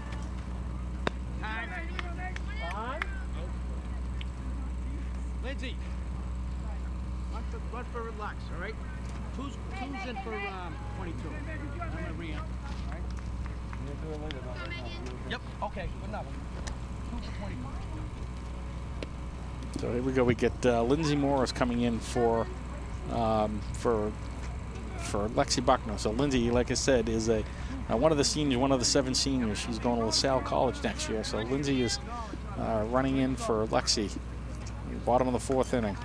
Lindsay, run for relax, all right? Who's in for 22? I'm going to re-enter, all right? Yep, okay, good enough. 2 for 22. So here we go. We get Lindsay Morris coming in for Lexi Buckner. So Lindsay, like I said, is one of the seniors, one of the 7 seniors. She's going to LaSalle College next year. So Lindsay is running in for Lexi. Bottom of the 4th inning.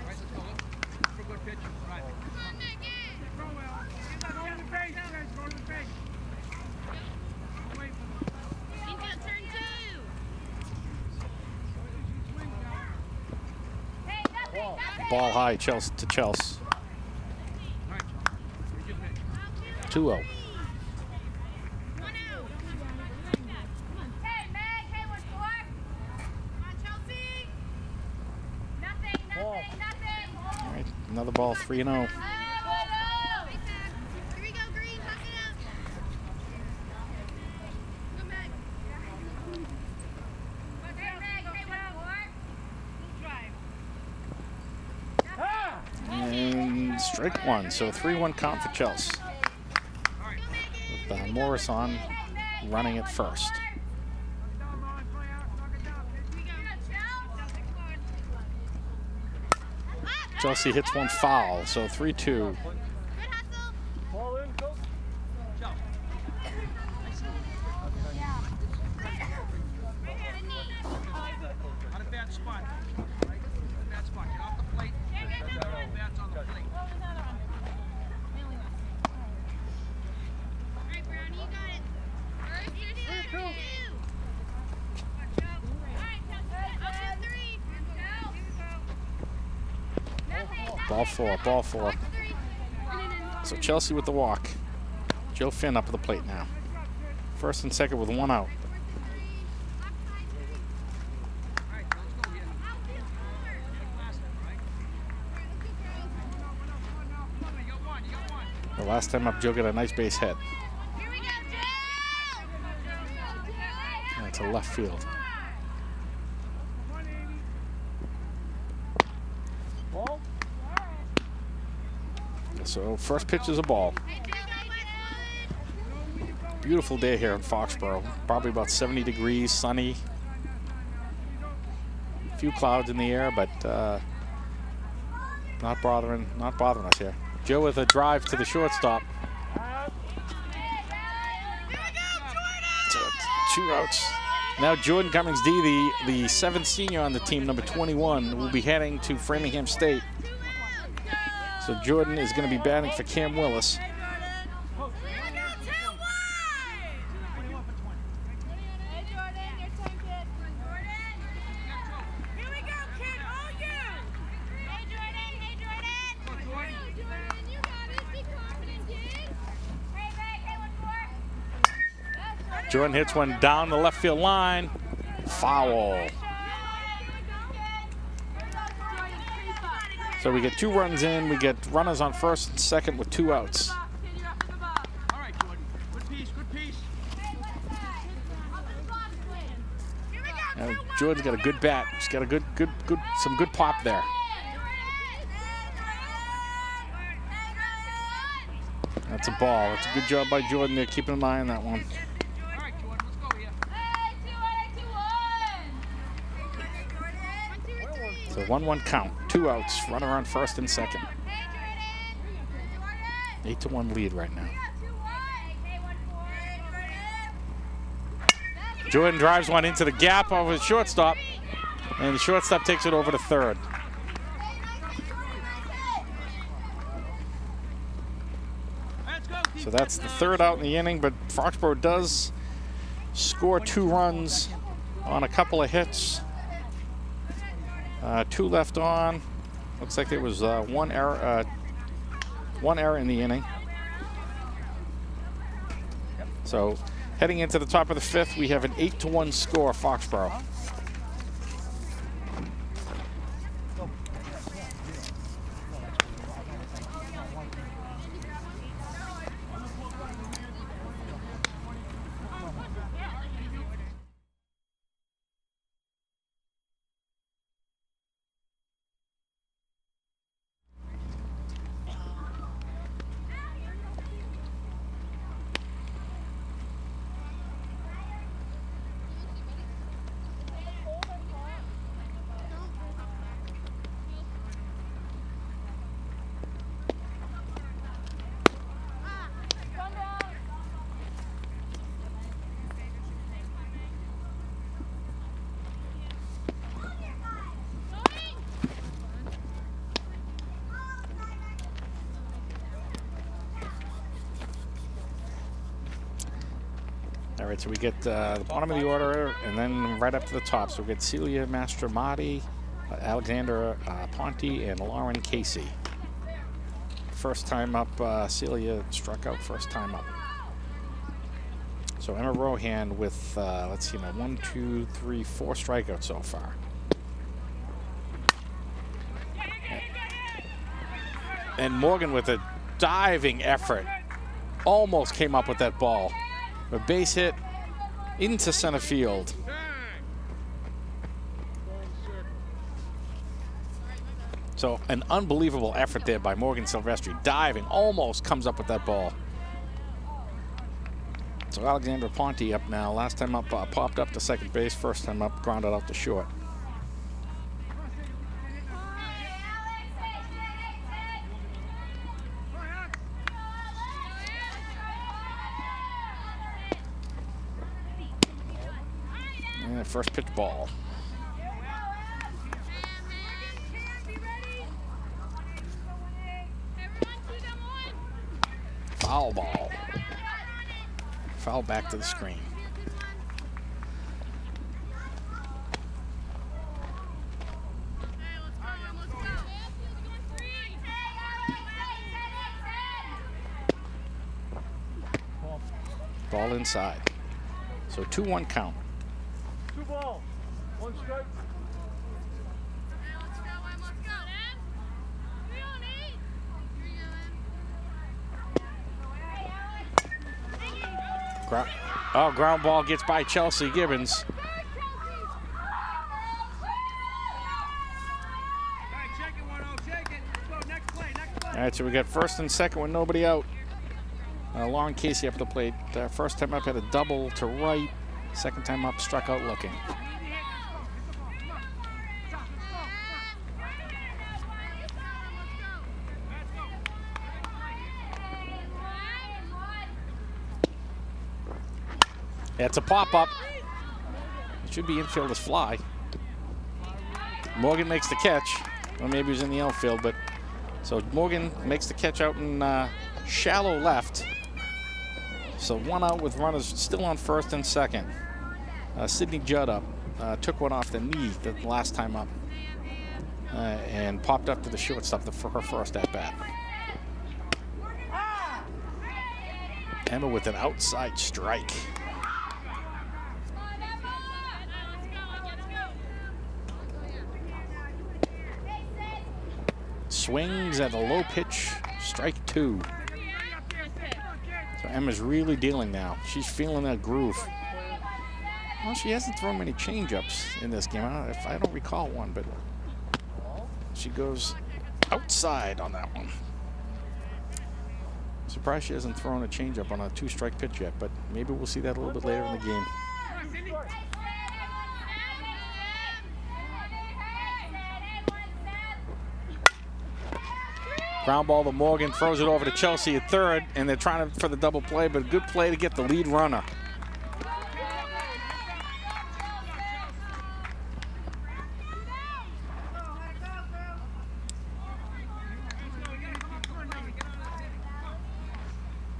Ball high, Chelsea to Chelsea. 2-0. All right, another ball, 3-0. And strike 1, so 3-1 count for Chelsea. With Morris on, running at first. Chelsea hits one foul, so 3-2. Ball four. So Chelsea with the walk. Joe Finn up at the plate now. First and second with 1 out. The last time up, Joe got a nice base hit. And to left field. So first pitch is a ball. Beautiful day here in Foxboro. Probably about 70 degrees, sunny. A few clouds in the air, but not bothering us here. Joe with a drive to the shortstop. So 2 outs. Now Jordan Cummings D, the 7th senior on the team, number 21, will be heading to Framingham State. So Jordan is going to be batting for Cam Willis. Jordan hits one down the left field line. Foul. So we get 2 runs in. We get runners on first and second with 2 outs. All right, Jordan. Good piece, good piece. Now, Jordan's got a good bat. He's got a some good pop there. That's a ball. That's a good job by Jordan there, keeping an eye on that one. All right, Jordan, let's go here. So 1-1 count, 2 outs, runner on first and second. 8-1 lead right now. Jordan drives one into the gap of his shortstop, and the shortstop takes it over to third. So that's the 3rd out in the inning, but Foxboro does score 2 runs on a couple of hits. 2 left on. Looks like there was 1 error, 1 error in the inning. So heading into the top of the 5th, we have an 8-1 score, Foxboro. All right, so we get the bottom of the order and then right up to the top. So we get Celia Mastromati, Alexandra Ponte, and Lauren Casey. First time up, Celia struck out first time up. So Emma Rohan with, let's see now, 1, 2, 3, 4 strikeouts so far. And Morgan with a diving effort almost came up with that ball. A base hit into center field. So an unbelievable effort there by Morgan Silvestri. Diving, almost comes up with that ball. So Alexandra Ponte up now. Last time up, popped up to second base. First time up, grounded out to short. And first pitch ball. Foul ball. Foul back to the screen. Ball inside. So 2-1 count. 2 balls, 1 strike. Ground ball gets by Chelsea Gibbons. All right, so we got first and second with nobody out. Lauren Casey up the plate. First time up had a double to right. Second time up, struck out looking. It's a pop-up. It should be infielder's fly. Morgan makes the catch. Or maybe he was in the outfield, but so Morgan makes the catch out in shallow left. So 1 out with runners still on first and second. Sydney Judd up. Took one off the knee the last time up. And popped up to the shortstop for her first at-bat. Emma with an outside strike. Swings at a low pitch, strike 2. So Emma's really dealing now. She's feeling that groove. Well, she hasn't thrown many changeups in this game. I don't recall one, but she goes outside on that one. Surprised she hasn't thrown a changeup on a 2-strike pitch yet, but maybe we'll see that a little bit later in the game. Ground ball to Morgan, throws it over to Chelsea at third, and they're trying for the double play, but a good play to get the lead runner.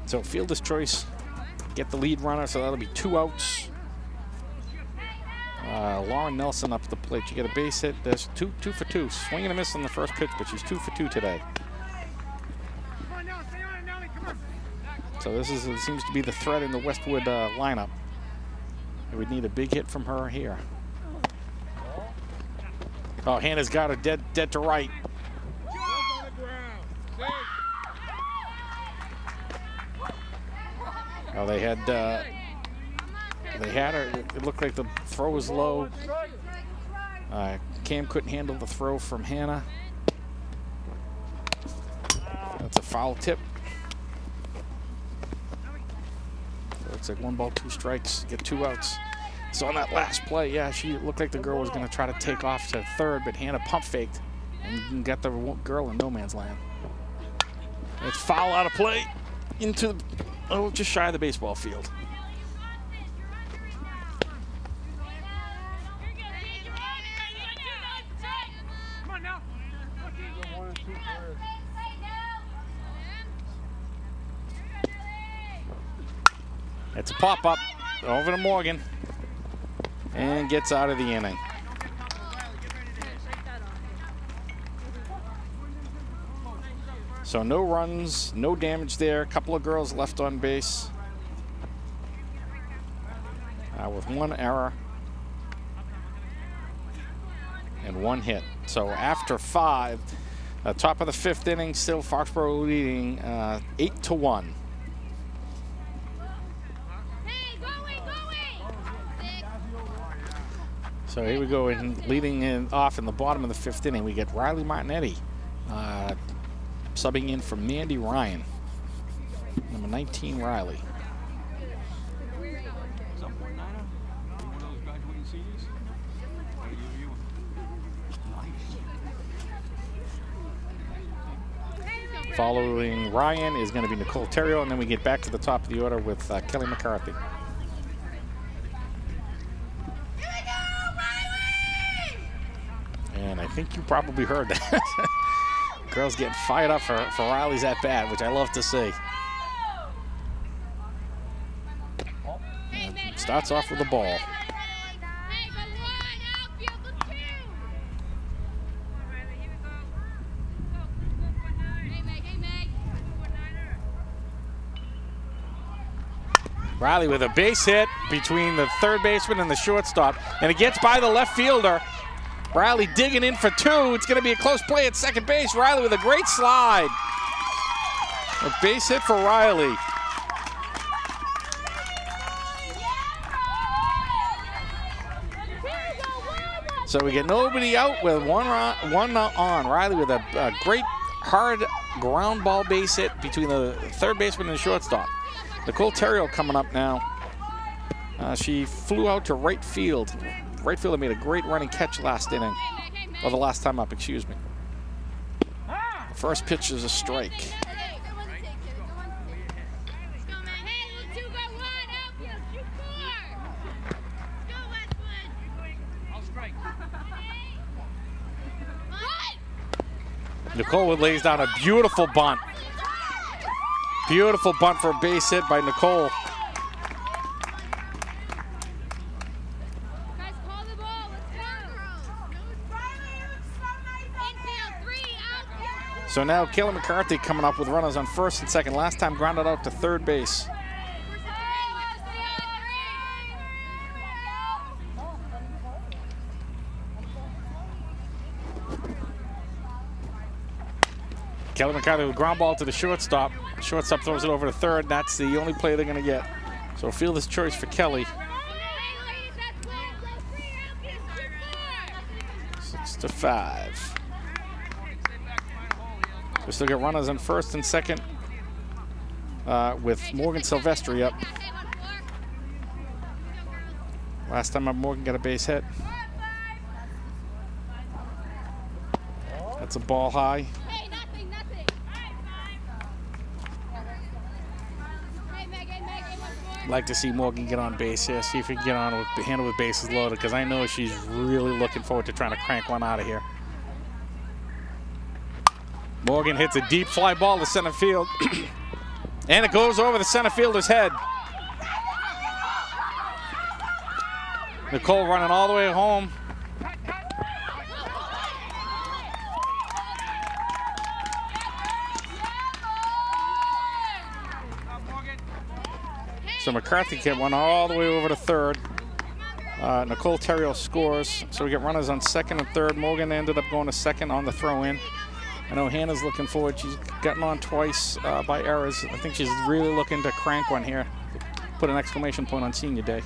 So fielder's choice, get the lead runner, so that'll be 2 outs. Lauren Nelson up at the plate. She got a base hit. There's two for 2. Swing and a miss on the first pitch, but she's 2 for 2 today. So this seems to be the threat in the Westwood lineup. We need a big hit from her here. Oh, Hannah's got her dead to right. Oh, they had her. It looked like the throw was low. Cam couldn't handle the throw from Hannah. That's a foul tip. Looks like 1 ball, 2 strikes, get 2 outs. So on that last play, yeah, she looked like the girl was going to try to take off to third, but Hannah pump faked and got the girl in no man's land. It's foul out of play into, just shy of the baseball field. It's a pop-up over to Morgan and gets out of the inning. So no runs, no damage there. A couple of girls left on base with 1 error and 1 hit. So after 5, top of the 5th inning, still Foxboro leading 8-1. So here we go, and leading off in the bottom of the 5th inning, we get Riley Martinetti subbing in for Mandy Ryan. Number 19, Riley. Following Ryan is going to be Nicole Terrio, and then we get back to the top of the order with Kelly McCarthy. And I think you probably heard that. Girls getting fired up for Riley's at bat, which I love to see. And starts off with a ball. Riley with a base hit between the third baseman and the shortstop, and it gets by the left fielder. Riley digging in for 2. It's going to be a close play at second base. Riley with a great slide. A base hit for Riley. So we get nobody out with one on. Riley with a great hard ground ball base hit between the third baseman and the shortstop. Nicole Terrio coming up now. She flew out to right field. Right fielder made a great running catch last inning, or the last time up, excuse me. The first pitch is a strike. Nicole lays down a beautiful bunt. Beautiful bunt for a base hit by Nicole. So now Kayla McCarthy coming up with runners on first and second. Last time grounded out to third base. Kayla McCarthy with ground ball to the shortstop. Shortstop throws it over to third. That's the only play they're going to get. So fielder's choice for Kelly. 6-5. We still got runners on first and second with Morgan Silvestri up. Last time up, Morgan got a base hit. That's a ball high. Like to see Morgan get on base here, see if he can get on with the handle with bases loaded, because I know she's really looking forward to trying to crank one out of here. Morgan hits a deep fly ball to center field, and it goes over the center fielder's head. Nicole running all the way home. So McCarthy went all the way over to third. Nicole Terrio scores. So we get runners on second and third. Morgan ended up going to second on the throw-in. I know Hannah's looking forward. She's gotten on twice by errors. I think she's really looking to crank one here. Put an exclamation point on senior day.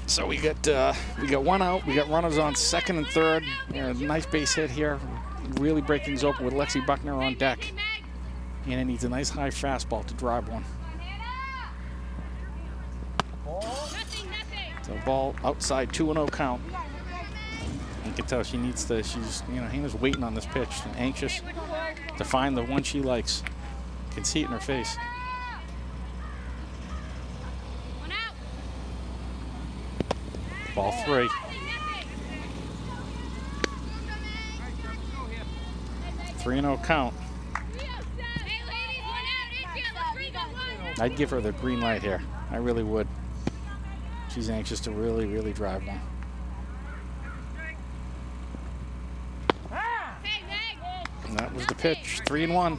So we got one out. We got runners on second and third. Nice base hit here. Really break things open with Lexi Buckner on deck. And it needs a nice high fastball to drive one. So ball outside, 2-0 count. You can tell she needs to, Hannah's waiting on this pitch and anxious to find the one she likes. You can see it in her face. Ball 3. 3-0 count. I'd give her the green light here. I really would. She's anxious to really, really drive one. And that was the pitch. 3-1.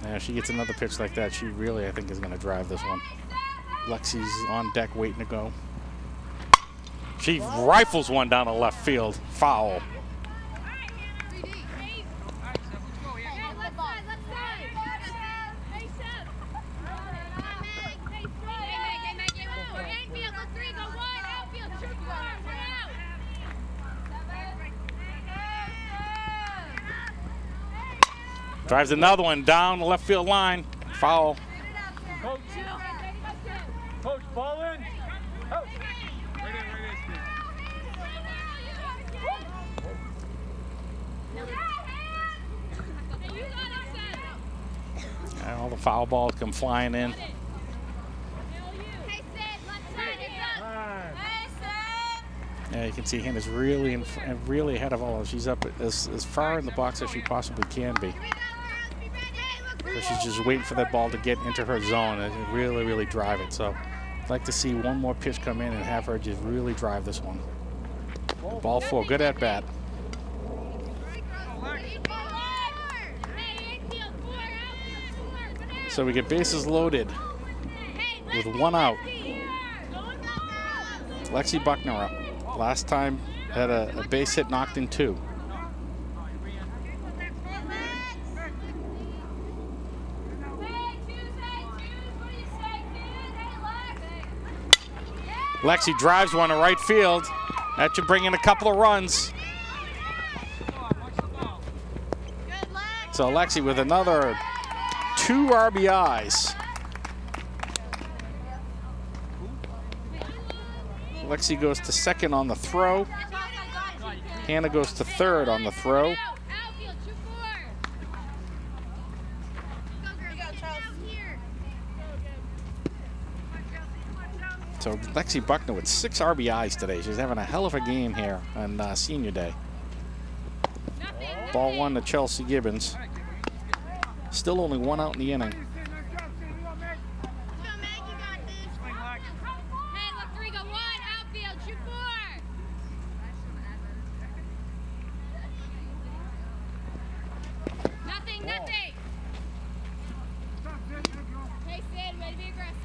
Yeah, she gets another pitch like that. She really, I think, is going to drive this one. Lexi's on deck waiting to go. She rifles one down the left field. Foul. Drives another one down the left field line. Foul. Coach, ball in. Coach. And all the foul balls come flying in. Yeah, you can see Hannah's really really ahead of all of them. She's up as far in the box as she possibly can be. So she's just waiting for that ball to get into her zone and really, really drive it. So I'd like to see one more pitch come in and have her just really drive this one. Ball 4, good at bat. So we get bases loaded with 1 out. Lexi Buckner up. Last time had a base hit knocked in 2. Lexi drives one to right field. That should bring in a couple of runs. So Lexi with another 2 RBIs. Lexi goes to second on the throw. Hannah goes to third on the throw. So Lexi Buckner with 6 RBIs today. She's having a hell of a game here on senior day. Ball 1 to Chelsea Gibbons. Still only 1 out in the inning.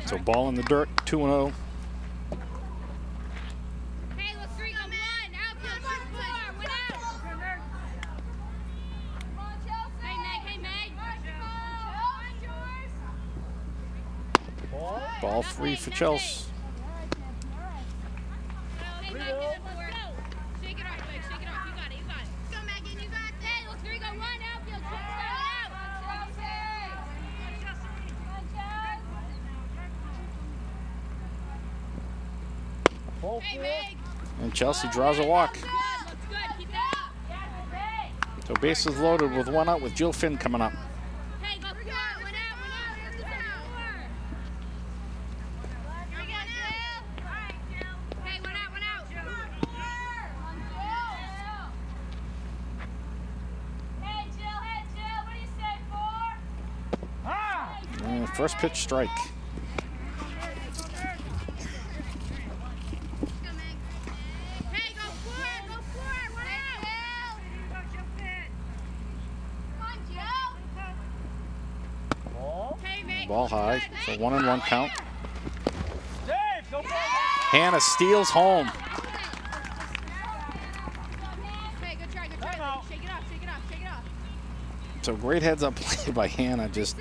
So ball in the dirt, 2-0. Ball 3 for Chelsea. And Chelsea draws a walk. So bases loaded with 1 out with Jill Finn coming up. And first pitch strike. Ball high, so 1-1 count. Hannah steals home. Hey, good try, good try. Shake it off, shake it off, shake it off. So great heads up play by Hannah. Just,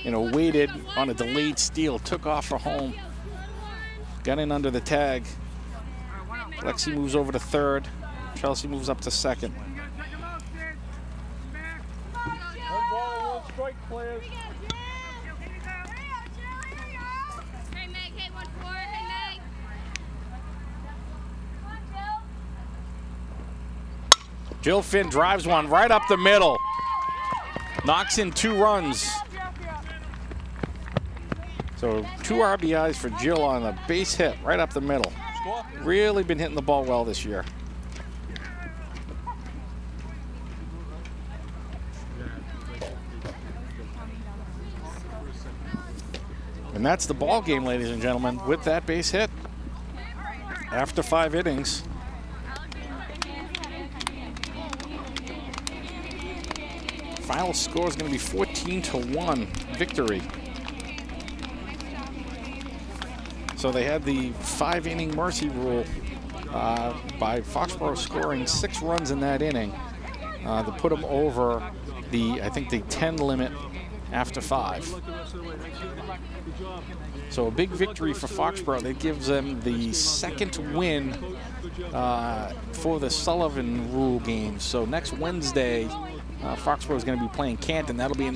waited on a delayed steal, took off for home, got in under the tag. Lexi moves over to third. Chelsea moves up to second. One ball, one strike, players. Hey, Meg, hey, 1-4, hey, Meg. Jill Finn drives one right up the middle. Knocks in 2 runs. So 2 RBIs for Jill on a base hit right up the middle. Really been hitting the ball well this year. And that's the ball game, ladies and gentlemen, with that base hit. After 5 innings. Final score is going to be 14-1 victory. So they had the 5-inning mercy rule by Foxboro scoring 6 runs in that inning to put them over the, I think, the 10 limit after 5. So a big victory for Foxboro. That gives them the 2nd win for the Sullivan rule game. So next Wednesday, Foxboro is going to be playing Canton. That'll be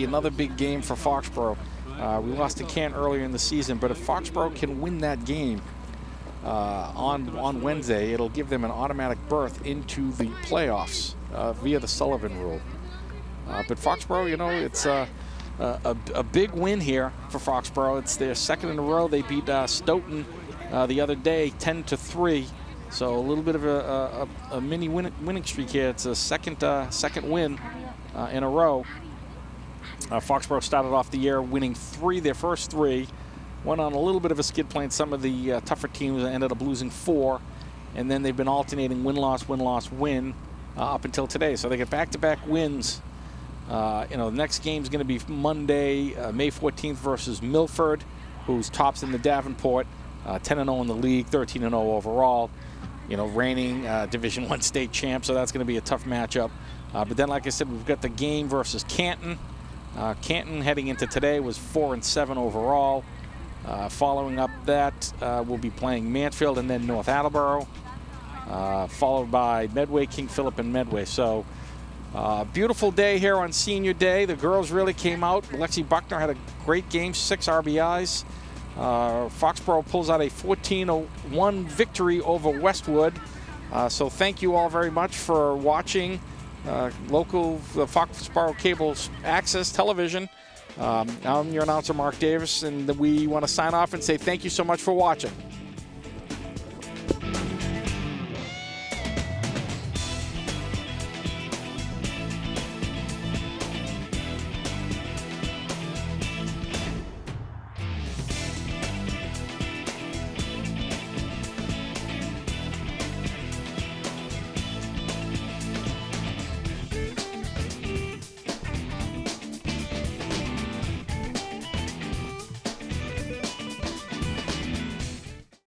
another big game for Foxboro. We lost to Canton earlier in the season, but if Foxboro can win that game on Wednesday, it'll give them an automatic berth into the playoffs via the Sullivan rule. But Foxboro, it's a big win here for Foxboro. It's their 2nd in a row. They beat Stoughton the other day, 10-3. So a little bit of a mini winning streak here. It's a second win in a row. Foxboro started off the year winning their first 3. Went on a little bit of a skid playing some of the tougher teams and ended up losing 4. And then they've been alternating win-loss, win-loss, win up until today. So they get back-to-back wins. The next game is going to be Monday, May 14th versus Milford, who's tops in the Davenport, 10-0 in the league, 13-0 overall. Reigning Division I state champ, so that's going to be a tough matchup. But then, like I said, we've got the game versus Canton. Canton heading into today was 4-7 overall. Following up that, we'll be playing Mansfield and then North Attleboro, followed by Medway, King Philip, and Medway. So beautiful day here on Senior Day. The girls really came out. Lexi Buckner had a great game, 6 RBIs. Foxboro pulls out a 14-1 victory over Westwood. So thank you all very much for watching local Foxboro Cable Access Television. I'm your announcer, Mark Davis, and we want to sign off and say thank you so much for watching.